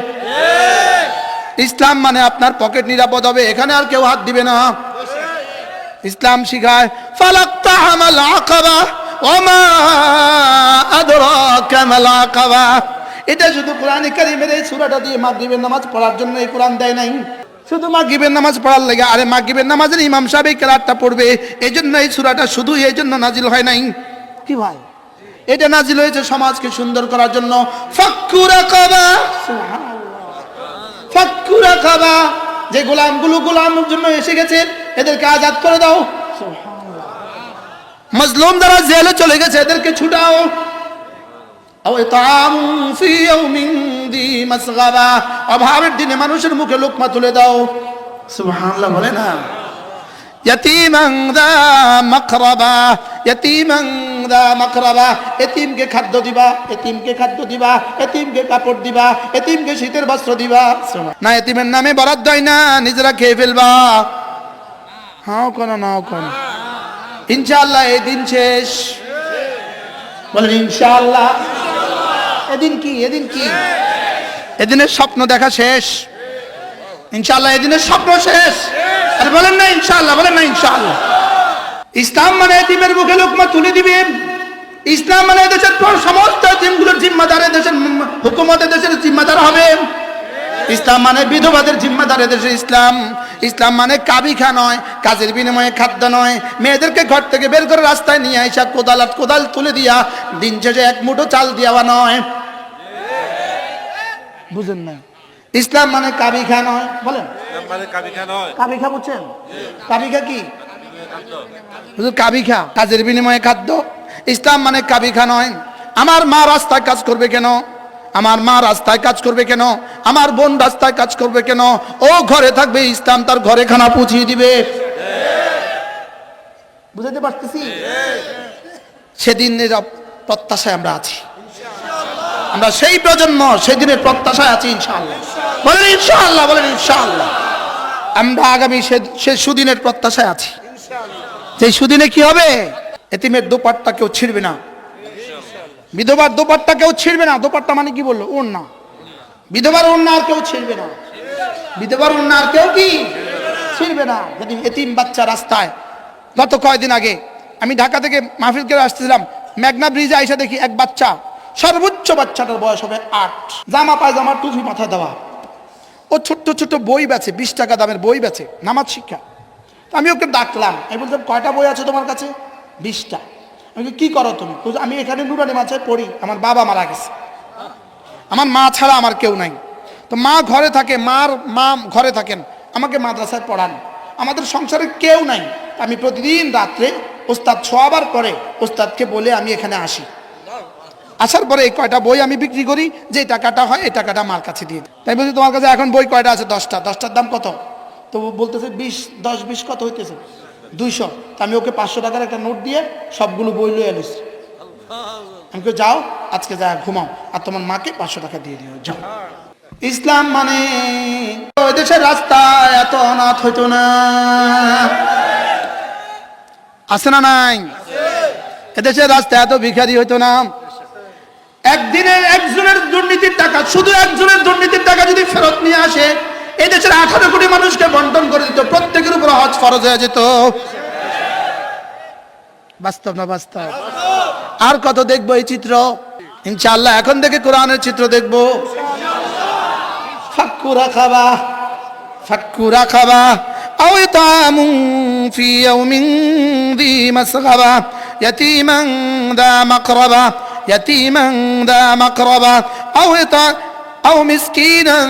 ইসলাম মানে আপনার পকেট নিরাপদ হবে, এখানে আর কেউ হাত দিবে না। ইসলাম শিখায় ফালাক্তাহামাল আকাবা ওমা আদরাকা মাল আকাবা। এটা শুধু কোরআনে কারীমের এই সূরাটা দিয়ে মাগরিবের নামাজ পড়ার জন্য এই কোরআন দেয় নাই, শুধু মাগরিবের নামাজ পড়ার লাগে। আরে মাগরিবের নামাজের ইমাম সাহেব এই কেরাতটা পড়বে, এই জন্য এই সূরাটা শুধু এই জন্য নাজিল হয় নাই। কি ভাই? এটা নাজিল হয়েছে সমাজকে সুন্দর করার জন্য। ফাক্কু রাকাবা, সুবহানাল্লাহ, ফাক্কু রাকাবা, যে গোলামগুলো গোলামের জন্য এসে গেছে এদেরকে আজাদ করে দাও। সুবহানাল্লাহ। মাজলুম যারা জেলে চলে গেছে এদেরকে ছুটাও। আও ইতাম ফি ইয়াউমিন দি মাসগাবা, অভাবের দিনে মানুষের মুখে লোকমা তুলে দাও। সুবহানাল্লাহ বলে না? ইয়াতীমান দা মাকরাবা, ইয়াতীমান দা মাকরাবা, এতিমকে খাদ্য দিবা, এতিমকে খাদ্য দিবা, এতিমকে কাপড় দিবা, এতিমকে শীতের বস্ত্র দিবা। না এতিমের নামে বরাদ্দ হয় না, নিজেরা খেয়ে ফেলবা। হ্যাঁ কোন না কোন? ইনশাআল্লাহ এই দিন শেষ। বলেন ইনশাআল্লাহ। এদিন কি? এদিন কি? এদিনের স্বপ্ন দেখা শেষ। ইনশাআল্লাহ এদিনের স্বপ্ন শেষ। আর বলেন না ইনশাআল্লাহ, বলেন না ইনশাআল্লাহ। ইসলাম মানে এতিমের মুখে লোকমা তুলে দিবে। ইসলাম মানে দেশের সমস্ত এতিমগুলোর জিম্মাদার, দেশের হুকুমতের দেশের জিম্মাদার হবে। ইসলাম মানে বিধবাদের জিম্মাদার দেশের ইসলাম। ইসলাম মানে কাবিখা নয়, কাজের বিনিময়ে খাদ্য নয়। মেয়েদেরকে ঘর থেকে বের করে রাস্তায় নিয়ে আইসা কোদাল তুলে দিয়া দিন শেষে এক মুঠো চাল দেওয়া নয়। বুঝেন না? ইসলাম মানে কাবিখা নয়। বলেন কাবিখা বুঝছেন? কাবিখা কি? কাবিখা কাজের বিনিময়ে খাদ্য। ইসলাম মানে কাবিখা নয়। আমার মা রাস্তায় কাজ করবে কেন? আমার মা রাস্তায় কাজ করবে কেন? আমার বোন রাস্তায় কাজ করবে কেন? ও ঘরে থাকবে, ইসলাম তার ঘরে খানা পৌঁছিয়ে দিবে। বুঝাতে পারতেছি? সেদিনের প্রত্যাশায় আমরা আছি। আমরা সেই প্রজন্ম, সেদিনের প্রত্যাশায় আছি ইনশাআল্লাহ। বলেন ইনশাআল্লাহ, বলেন ইনশাআল্লাহ। আমরা আগামী সে সুদিনের প্রত্যাশায় আছি। সেই সুদিনে কি হবে? এতিমের দোপাট্টা কেউ ছিড়বে না, বিধবার দোপাট্টা কেউ ছিড়বে না। দোপাট্টা মানে কি বললো? ওড়না। বিধবার ওড়না আর কেউ ছিড়বে না। বিধবার ওড়না আর কেউ কি ছিড়বে না। যদি এতিম বাচ্চা রাস্তায়, গত কয়েকদিন আগে আমি ঢাকা থেকে মাহফিল করে আসতেছিলাম, মেঘনা ব্রিজে আইসা দেখি এক বাচ্চা, সর্বোচ্চ বাচ্চাটার বয়স হবে 8, জামা পায়জামা টুপি মাথা দেওয়া। ও ছোট্ট ছোট্ট বই বেচে, 20 টাকা দামের বই বেচে, নামাজ শিক্ষা। আমি ওকে ডাকলাম, আমি বললাম কয়টা বই আছে তোমার কাছে? 20টা। আমি কি করো তুমি? আমি এখানে নুরানি মাঝে পড়ি, আমার বাবা মারা গেছে, আমার মা ছাড়া আমার কেউ নাই। তো মা ঘরে থাকে, মা ঘরে থাকেন, আমাকে মাদ্রাসায় পড়ান, আমাদের সংসারে কেউ নাই। আমি প্রতিদিন রাত্রে ওস্তাদ শোয়াবার পরে ওস্তাদকে বলে আমি এখানে আসি, আসার পরে এই কয়টা বই আমি বিক্রি করি, যে টাকাটা হয় এই টাকাটা মার কাছে দিয়ে দিই। তাই বলছি তোমার কাছে এখন বই কয়টা আছে? 10টা। 10টার দাম কত? তো বলতেছে 20, 10, 20 কত হইতেছে? 200। তা আমি ওকে 500 টাকার একটা নোট দিয়ে সবগুলো বই লয়ে এলিস। আমি কে যাও আজকে যা ঘুমাও, আর তোমার মাকে 500 টাকা দিয়ে দিও, যাও। ইসলাম মানে ওই দেশের রাস্তায় এত অনাথ হইতো না, আছে না নাই? এদেশের রাস্তায় এত ভিখারি হইতো না। একদিনে একজনের দুর্নীতির টাকা, শুধু একজনের দুর্নীতির টাকা যদি ফেরত নিয়ে আসে, এই দেশের 18 কোটি মানুষকে বন্টন করে দিত, প্রত্যেকের উপর হজ ফরজ হয়ে যেত। বাস্তব না বাস্তব? আর কত দেখবো এই চিত্র? ইনশাআল্লাহ এখন থেকে কোরআনের চিত্র দেখবো। ফাক্কুরা খাবা, ফাক্কুরা খাবা আও ইতামুন ফি ইয়াউমিন যী মাসগাবা ইয়াতীমান যা মাকরাবা ইয়াতীমান যা মাকরাবা আও মিসকিনান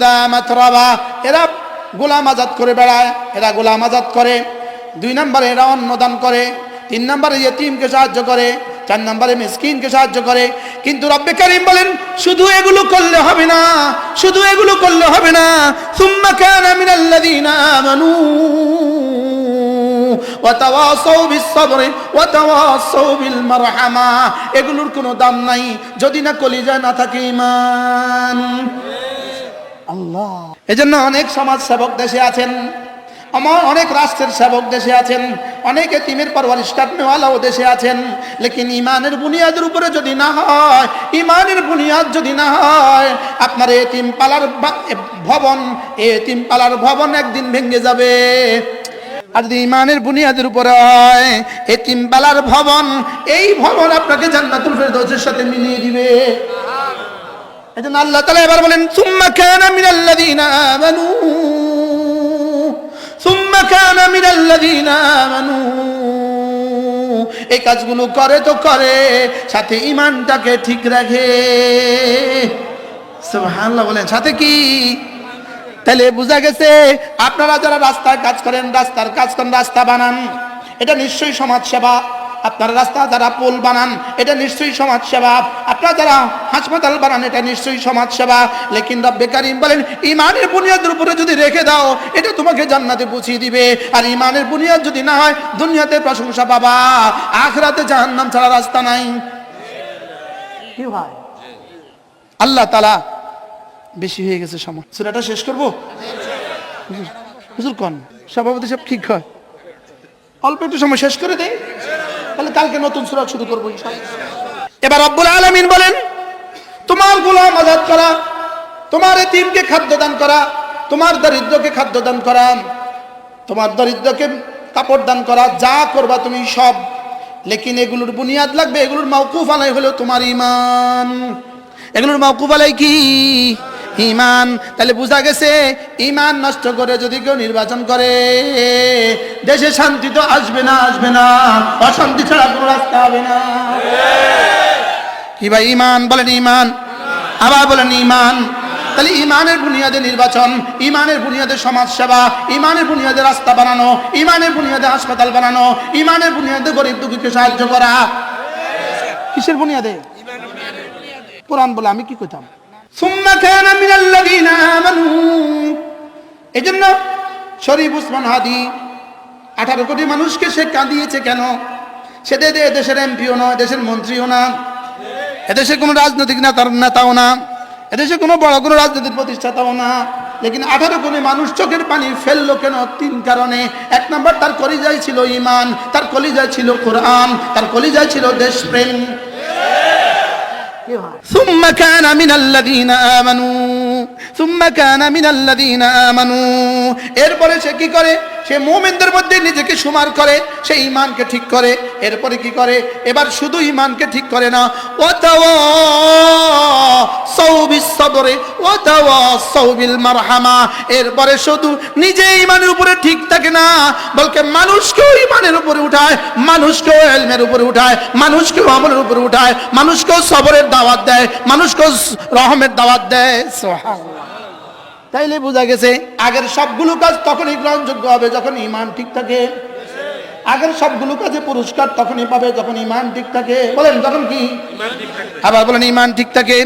যা মাতরাবা। এরা গোলাম আজাদ করে বেড়ায়, এরা গোলাম আজাদ করে। 2 নম্বরে এরা অন্নদান করে, 3 নম্বরে ইয়েতিমকে সাহায্য করে, 4 নম্বরে মিসকিনকে সাহায্য করে। কিন্তু রব্বে কারীম বলেন শুধু এগুলো করলে হবে না, শুধু এগুলো করলে হবে না। সুম্মা কানা মিনাল্লাযীনা আমানু ওয়া তাওয়াসাউ বিস-সাবরি ওয়া তাওয়াসাউ বিল মারহামা। এগুলোর কোনো দাম নাই যদি না কলিজায় না থাকে ঈমান। আল্লাহ, এজন্য অনেক সমাজ সেবক দেশে আছেন, অনেক রাষ্ট্রের সেবক দেশে আছেন, অনেক এতিমের পরওয়ারিশ করনেওয়ালাও দেশে আছেন। লেকিন ইমানের বুনিয়াদের উপরে যদি না হয়, ইমানের বুনিয়াদ যদি না হয়, আপনার এতিম পালার ভবন, এতিম পালার ভবন একদিন ভেঙে যাবে। আর যদি ইমানের বুনিয়াদের উপরে হয় এতিম পালার ভবন, এই ভবন আপনাকে জান্নাতুল ফেরদৌসের সাথে মিলিয়ে দিবে। এজন্য আল্লাহ তাআলা এবার বলেন সুম্মা কানা মিনাল্লাযীনা আমানু, সুম্মা কানা মিনাল্লাযীনা আমানু। এই কাজগুলো করে তো করে, সাথে ঈমানটাকে ঠিক রাখে। সুবহানাল্লাহ বলেন, সাথে কি? তাহলে বোঝা গেছে আপনারা যারা রাস্তায় কাজ করেন, রাস্তার কাজ করেন, রাস্তা বানান, এটা নিশ্চয়ই সমাজ সেবা। আপনারা রাস্তা যারা পোল বানান, এটা নিশ্চয়ই সমাজ সেবা। আপনারা যারা হাসপাতাল বানান, এটা নিশ্চয়ই সমাজ সেবা। লেকিন রব্বে কারীম বলেন ইমানের বুনিয়াদের উপরে যদি রেখে দাও, এটা তোমাকে জান্নাতে পৌঁছে দিবে। আর ইমানের বুনিয়াদ যদি না হয়, দুনিয়াতে প্রশংসা পাবা, আখিরাতে জাহান্নাম ছাড়া রাস্তা নাই। কি ভাই? আল্লাহ তাআলা বেশি হয়ে গেছে সময়, সূরাটা শেষ করব। হুজুর কোন সভাপতি সব ঠিক হয়, অল্প একটু সময় শেষ করে দেই, তাহলে কালকে নতুন সূরা শুরু করব ইনশাআল্লাহ। এবার রব্বুল আলামিন বলেন তোমার গোলাম আজাদ করা, তোমার এতিমকে খাদ্য দান করা, তোমার দরিদ্রকে খাদ্য দান করা, তোমার দরিদ্রকে কাপড় দান করা, যা করবা তুমি সব। লেকিন এগুলোর বুনিয়াদ লাগবে, এগুলোর মাওকুফ আলাই হলো তোমার ঈমান। এগুলোর মাওকুফ আলাই কি? ঈমান। তাহলে বোঝা গেছে ঈমান নষ্ট করে যদি কেউ নির্বাচন করে, দেশে শান্তি তো আসবে না, আসবে না, অশান্তি ছাড়া কোনো রাস্তা হবে না। কি ভাই? ঈমান বলেন, ঈমান। আবার বলেন ঈমান। তাহলে ঈমানের বুনিয়াদে নির্বাচন, ঈমানের বুনিয়াদে সমাজ সেবা, ঈমানের বুনিয়াদে রাস্তা বানানো, ঈমানের বুনিয়াদে হাসপাতাল বানানো, ঈমানের বুনিয়াদে গরিব দুঃখীকে সাহায্য করা। কিসের বুনিয়াদে? কোরআন বলে, আমি কি কইতাম? সুম্মা কানা মিনাল্লাযীনা আমানু। এজন্য শরীফ উসমান হাদি 18 কোটি মানুষকে সে কাঁদিয়েছে কেন? সে দেশের এমপিও না, দেশের মন্ত্রীও না, এদেশে কোনো রাজনৈতিক নেতাও না, এদেশে কোনো বড় কোনো রাজনৈতিক প্রতিষ্ঠাতাও না। লেকিন 18 কোটি মানুষ চোখের পানি ফেললো কেন? 3 কারণে। 1 নম্বর, তার কলিজায় ছিল ঈমান, তার কলিজায় ছিল কোরআন, তার কলিজায় ছিল দেশপ্রেম। ثم كان من الذين آمنوا, ثم كان من الذين آمنوا। এরপরে সে কি করে? সে মুমিনদের মধ্যে নিজেকে সুমার করে, সে ঈমানকে ঠিক করে। এরপরে কি করে? এবার শুধু ঈমানকে ঠিক করে না, ওয়াতাওয়াসাউ বিস-সাবরি ওয়াতাওয়াসাউ বিল মারহামা। এরপরে শুধু নিজে ঈমানের উপরে ঠিক থাকে না, বলকে মানুষকেও ঈমানের উপরে উঠায়, মানুষকেও ইলমের উপরে উঠায়, মানুষকেও আমলের উপরে উঠায়, মানুষকেও সবরের দাওয়াত দেয়, মানুষকেও রহমের দাওয়াত দেয়। সুবহানাল্লাহ। তাইলে বোঝা গেছে আগের সবগুলো কাজ তখনই গ্রহণযোগ্য হবে যখন ঈমান ঠিক থাকে। আগের সবগুলো কাজে পুরস্কার তখনই পাবে যখন ঈমান ঠিক থাকে। বলেন যখন কি? আবার বলেন ঈমান ঠিক থাকে।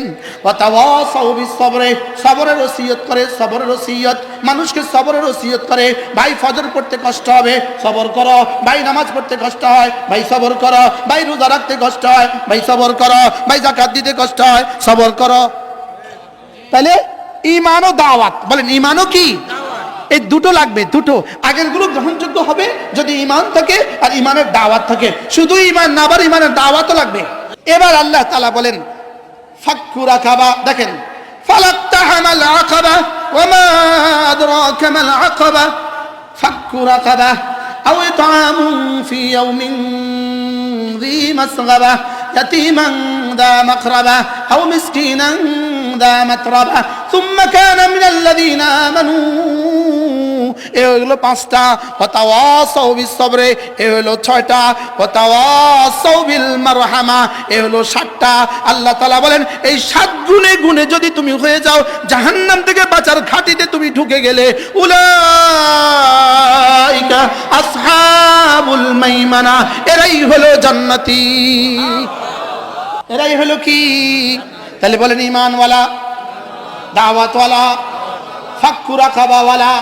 ওয়াতাওয়াসাউ বিস-সাবরি, সবরের ওসিয়ত করে, সবরের ওসিয়ত, মানুষকে সবরের ওসিয়ত করে। ভাই ফজর পড়তে কষ্ট হবে, সবর করো। ভাই নামাজ পড়তে কষ্ট হয়, ভাই সবর করো। ভাই রোজা রাখতে কষ্ট হয়, ভাই সবর করো। ভাই যাকাত দিতে কষ্ট হয়, সবর করো। তাহলে ঈমান ও দাওয়াত, বলেন ঈমান ও কি? এই দুটো লাগবে, দুটো। আগের গুলো গ্রহণযোগ্য হবে যদি ঈমান থাকে আর ঈমানের দাওয়াত থাকে। শুধু ঈমান না, আবার ঈমানের দাওয়াতও লাগবে। এবার আল্লাহ তাআলা বলেন ফাক্কু রাকাবা। দেখেন, ফালাক্তাহামাল আকাবা ওয়ামা আদরাকা মাল আকাবা ফাক্কু রাকাবা আও ইতআমুন ফি ইয়াওমিন ذي مسغبة يتيما ذا مقربة أو مسكينا ذا متربة ثم كان من الذين آمنوا। এ হলো পাঁচটা। ওয়াতাওয়াসাউ বিস-সাবরি, এ হলো ছয়টা। ওয়াতাওয়াসাউ বিল মারহামা, এ হলো সাতটা। আল্লাহ তাআলা বলেন এই 7 গুণে গুণে যদি তুমি হয়ে যাও, জাহান্নাম থেকে বাঁচার ঘাটিতে তুমি ঢুকে গেলে, উলাইকা আসহাবুল মাইমানা, এরাই হলো জান্নাতি। এরাই হলো কি? তাহলে বলেন ঈমানওয়ালা, দাওয়াতওয়ালা, ফাক্কু রাকাবাওয়ালা,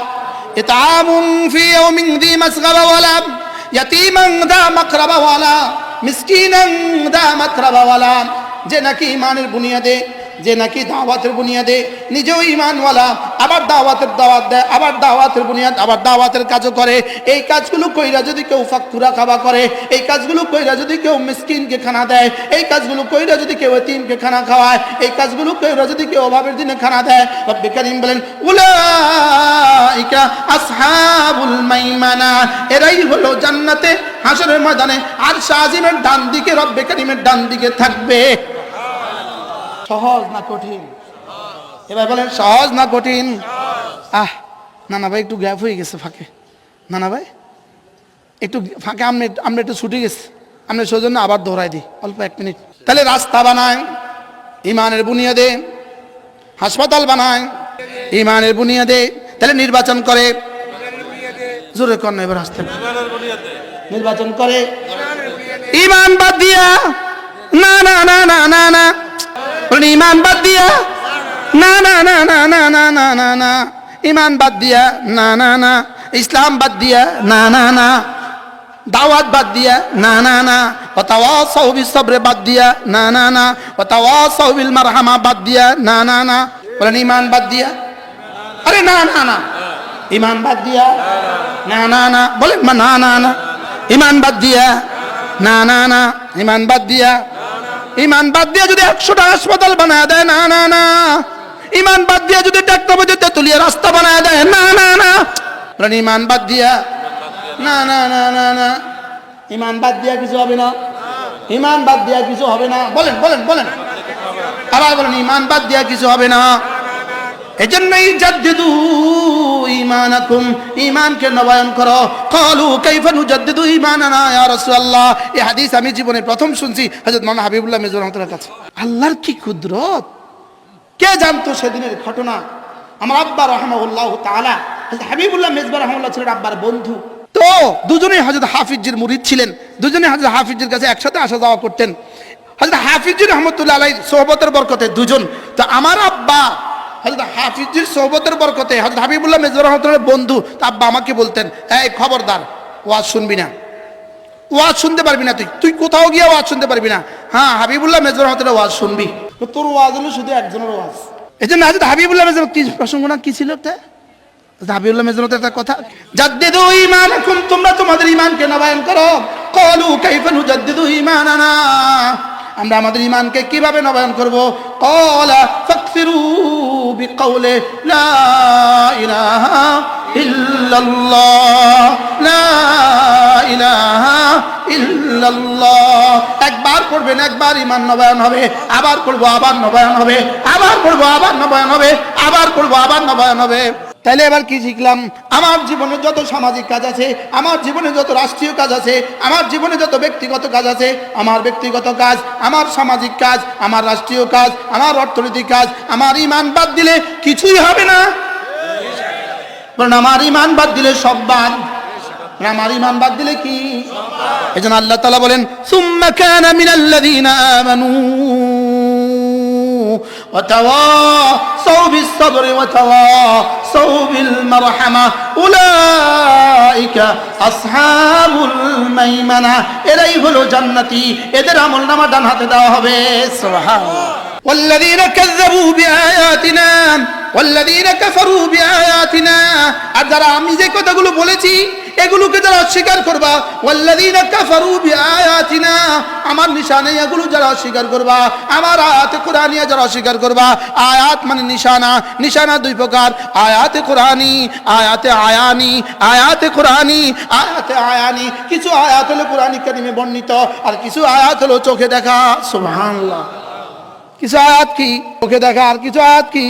ইতআমুন ফি ইয়াওমিন যী মাসগাবাওয়ালা, ইয়াতীমান যা মাকরাবাওয়ালা, মিসকিনান যা মাতরাবাওয়ালা। যে নাকি ঈমানের বুনিয়াদে, যে নাকি দাওয়াতের বুনিয়াদে নিজেও ঈমানওয়ালা, আবার দাওয়াতের দাওয়াত দেয়, আবার দাওয়াতের বুনিয়াদ, আবার দাওয়াতের কাজও করে। এই কাজগুলো কইরা যদি কেউ ফাক্কু রাকাবা করে, এই কাজগুলো কইরা যদি কেউ মিসকিনকে খানা দেয়, এই কাজগুলো কইরা যদি কেউ এতিমকে খানা খাওয়ায়, এই কাজগুলো কইরা যদি কেউ অভাবের দিনে খানা দেয়, রব্বে কারীম বলেন উলাইকা আসহাবুল মাইমানা, এরাই হলো জান্নাতে হাশরের ময়দানে আরশ আজিমের ডান দিকে, রব্বে কারীমের ডান দিকে থাকবে। সহজ না কঠিন? এবার বলেন সহজ না কঠিন? নানা ভাই একটু গ্যাপ হয়ে গেছে ফাঁকে। নানা ভাই একটু ফাঁকে, আমরা একটু ছুটে গেছি, আমরা সেজন্য আবার দৌড়াই দিই অল্প 1 মিনিট। তাহলে রাস্তা বানায় ঈমানের বুনিয়াদে, হাসপাতাল বানায় ঈমানের বুনিয়াদে, তাহলে নির্বাচন করে, জোরে কর না এবার আসতে, নির্বাচন করে ঈমান বাদ দিয়া, না না না না না না, ঈমান বাদ দিয়া, না না না না না না না না না, ঈমান বাদ দিয়া, না না না, ইসলাম বাদ দিয়া, না না না, দাওয়াত বাদ দিয়া, না না না, ওয়াতাওয়াসাউ বিস-সাবরি বাদ দিয়া, না না না, ওয়াতাওয়াসাউ বিল মারহামা বাদ দিয়া, না না না। বলেন ঈমান বাদ দিয়া, আরে না না না, ঈমান বাদ দিয়া, না না না, বলেন না না না, ঈমান বাদ দিয়া, না না না, ঈমান বাদ দিয়া, ঈমান বাদ দিয়া যদি 100টা হাসপাতাল বানায় দেয়, না না না, ঈমান বাদ দিয়া যদি টেকনোলজি তেতুলিয়া রাস্তা বানায় দেয়, না না না, বলেন ঈমান বাদ দিয়া, না না না না না, ঈমান বাদ দিয়া কিছু হবে না, ঈমান বাদ দিয়া কিছু হবে না। বলেন বলেন বলেন, আবার বলেন ঈমান বাদ দিয়া কিছু হবে না। এজন্যই জাদ্দিদু ঈমানাকুম, ঈমানকে নবায়ন করো। ক্বালু কাইফা নুজাদ্দিদু ঈমানানা ইয়া রাসূলুল্লাহ। এই হাদিস আমি জীবনে প্রথম শুনছি হযরত মাওলানা হাবিবুল্লাহ মেজর রাহমাতুল্লাহর কাছে। আল্লাহর কি কুদরত! কে জানতো সেদিনের ঘটনা? আমার আব্বা রাহমাহুল্লাহু তাআলা হযরত হাবিবুল্লাহ মেজর রাহমাতুল্লাহ ছিলেন আব্বার বন্ধু। তো দুজনেই হযরত হাফিজের মুরিদ ছিলেন, দুজনেই হযরত হাফিজের কাছে একসাথে আসা যাওয়া করতেন। হযরত হাফিজ রাহমাতুল্লাহ আলাইহি সোহবতের বরকতে দুজন। তো আমার আব্বা হযরত হাফিজের সোহবতের বরকতে হযরত হাবিবুল্লাহ মেজর রাহমাতুল্লাহর বন্ধু, তা আব্বা আমাকে বলতেন, এই খবরদার ওয়াজ শুনবি না, ওয়াজ শুনতে পারবি না, তুই কোথাও গিয়ে ওয়াজ শুনতে পারবি না। হ্যাঁ, হাবিবুল্লাহ মেজর রাহমাতুল্লাহ ওয়াজ শুনবি, তোর ওয়াজ হলো শুধু একজনের ওয়াজ। এই জন্য হযরত হাবিবুল্লাহ মেজর কি প্রসঙ্গ না কি ছিল একটা হাবিবুল্লাহ মেজর একটা কথা, জাদ্দিদু ঈমানাকুম, তোমরা তোমাদের ঈমানকে নবায়ন করো। ক্বালু কাইফা নুজাদ্দিদু ঈমানানা, আমরা আমাদের ঈমানকে কিভাবে নবায়ন করব? ক্বালা ফাকফিরু বিকাউলি লা ইলাহা ইল্লাল্লাহ লা ইলাহা ইল্লাল্লাহ। একবার পড়বেন, একবার ঈমান নবায়ন হবে, আবার পড়বো আবার নবায়ন হবে, আবার পড়বো আবার নবায়ন হবে, আবার পড়বো আবার নবায়ন হবে। তাহলে এবার কি শিখলাম? আমার জীবনে যত সামাজিক কাজ আছে, আমার জীবনে যত রাষ্ট্রীয় কাজ আছে, আমার জীবনে যত ব্যক্তিগত কাজ আছে, আমার ব্যক্তিগত কাজ, আমার সামাজিক কাজ, আমার রাষ্ট্রীয় কাজ, আমার অর্থনৈতিক কাজ, আমার ঈমান বাদ দিলে কিছুই হবে না। বলেন আমার ঈমান বাদ দিলে সব বাদ। আমার ঈমান বাদ দিলে কি? এজন্য আল্লাহ তাআলা বলেন সুম্মা কানা মিনাল্লাযীনা আমানু وتواصوا بالصبر وتواصوا بالمرحمة أولئك أصحاب الميمنة এরাই হলো জান্নাতি, এদের আমলনামা ডান হাতে দেওয়া হবে। সুবহানাল্লাহ। والذين كذبوا بآياتنا والذين كفروا بآياتنا, আর যারা আমি যে কথাগুলো বলেছি এগুলোকে যারা অস্বীকার করবা, ওয়াল্লাযীনা কাফারু বিআয়াতিনা, আমার নিশানে এগুলো যারা অস্বীকার করবা, আমার আয়াতে কোরআনিয়া যারা অস্বীকার করবা। আয়াত মানে নিশানা, নিশানা দুই প্রকার, আয়াতে কোরআনি, আয়াতে আয়ানি। আয়াতে কোরআনি, আয়াতে আয়ানি, কিছু আয়াত হলো কোরআন কারীমে বর্ণিত, আর কিছু আয়াত হলো চোখে দেখা। সুবহানাল্লাহ। কিছু আয়াত কি চোখে দেখা, আর কিছু আয়াত কি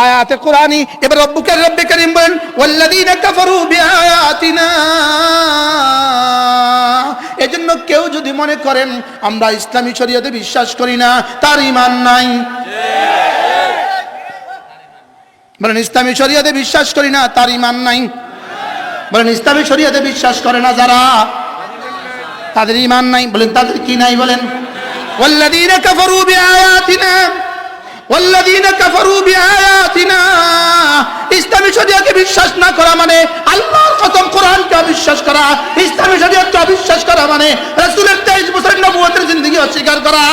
আয়াতে কোরআনি। এবার রব্বে কারীম বলেন ওয়াল্লাযীনা কাফারু বিআয়াতিনা। এজন্য কেউ যদি মনে করেন আমরা ইসলামী শরীয়তে বিশ্বাস করি না, তার ঈমান নাই। বলেন ইসলামী শরীয়তে বিশ্বাস করি না, তার ঈমান নাই। বলেন ইসলামী শরীয়তে বিশ্বাস করে না যারা, তাদের ঈমান নাই। বলেন তাদের কি নাই? বলেন ওয়াল্লাযীনা কাফারু বিআয়াতিনা ওয়াল্লাযীনা কাফারু বিআয়াতিনা। ইসলামী শরীয়তকে বিশ্বাস না করা মানে আল্লাহর কসম কোরআনকে অবিশ্বাস করা। ইসলামী শরীয়তকে অবিশ্বাস করা মানে রাসূলের 23 বছরের নবুয়তের জিন্দেগি অস্বীকার করা।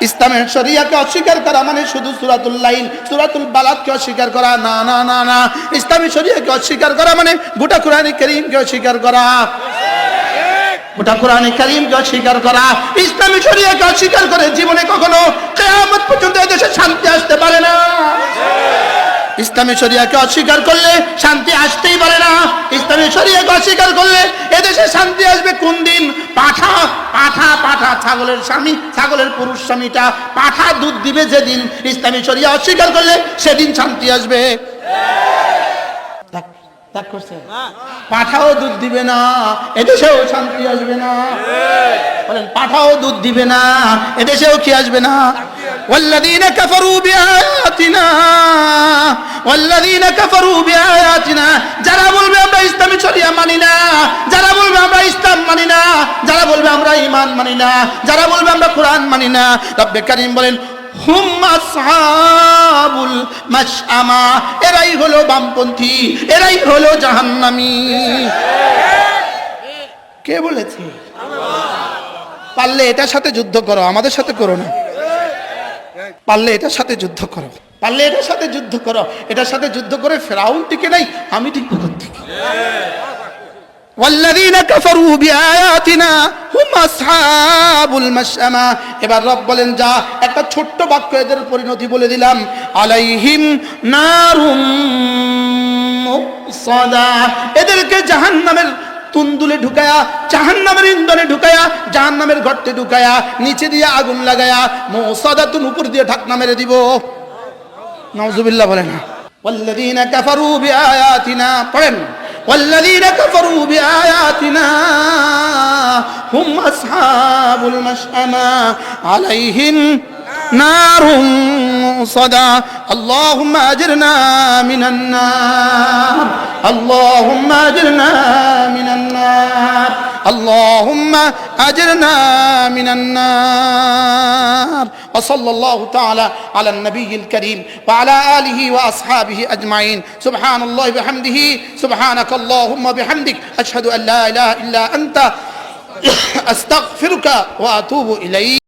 ইসলামের শরীয়তকে অস্বীকার করা মানে শুধু সূরাতুল লাইল, সূরাতুল বালাদকে অস্বীকার করা না, না, না, না। ইসলামী শরীয়তকে অস্বীকার করা মানে গোটা কোরআন কারীমকে অস্বীকার করা, গোটা কোরআন কারীমকে অস্বীকার করা। ইসলামী শরীয়তকে অস্বীকার করে জীবনে কখনো কিয়ামত পর্যন্ত এদেশে শান্তি আসতে পারে না। ইসলামী শরীয়তকে অস্বীকার করলে শান্তি আসতেই পারে না। ইসলামী শরীয়তকে অস্বীকার করলে এদেশে শান্তি আসবে কোন দিন? পাঠা পাঠা পাঠা, ছাগলের স্বামী, ছাগলের পুরুষ স্বামীটা পাঠা দুধ দিবে যেদিন, ইসলামী শরীয়ত অস্বীকার করলে সেদিন শান্তি আসবে। পাঠাও দুধ দিবে না, এদেশেও শান্তি আসবে না। বলেন পাঠাও দুধ দিবে না, এদেশেও কি আসবে না? ওয়াল্লাযীনা কাফারু বিআয়াতিনা ওয়াল্লাযীনা কাফারু বিআয়াতিনা, যারা বলবে আমরা ইসলামী শরিয়া মানি না, যারা বলবে আমরা ইসলাম মানি না, যারা বলবে আমরা ঈমান মানি না, যারা বলবে আমরা কোরআন মানি না, রব্বে কারীম বলেন হুম আসহাবুল মাশআমা, এরাই হলো বামপন্থী, এরাই হলো জাহান্নামী। কে বলেছে? পারলে এটার সাথে যুদ্ধ করো, আমাদের সাথে করো না। পারলে এটার সাথে যুদ্ধ করো, পারলে এটার সাথে যুদ্ধ করো। এটার সাথে যুদ্ধ করে ফেরাউন টিকে নাই, আমি ঠিক করতে। ওয়াল্লাযীনা কাফারু বিআয়াতিনা হুম আসহাবুল মাশআমা। এবার রব বলেন যা, একটা ছোট্ট বাক্য এদের পরিণতি বলে দিলাম। আলাইহিম নারুম মুসাদা, এদেরকে জাহান্নামের তুন্দুলে ঢুকায়া, জাহান্নামের ইন্ধনে ঢুকায়া, জাহান্নামের গর্তে ঢুকায়া, নিচে দিয়ে আগুন লাগায়া, মুসাদাতুন উপর দিয়ে ঢাকনা মেরে দিব। নাউজুবিল্লাহ বলেন না। ওয়াল্লাযীনা কাফারু বিআয়াতিনা, পড়েন والذين كفروا بآياتنا هم أصحاب المشأمة عليهم نار مؤصدة اللهم أجرنا من النار اللهم أجرنا من النار اللهم أجرنا من النار وصلى الله تعالى على النبي الكريم وعلى آله وأصحابه أجمعين سبحان الله بحمده سبحانك اللهم بحمدك أشهد أن لا إله إلا أنت أستغفرك وأتوب إليك.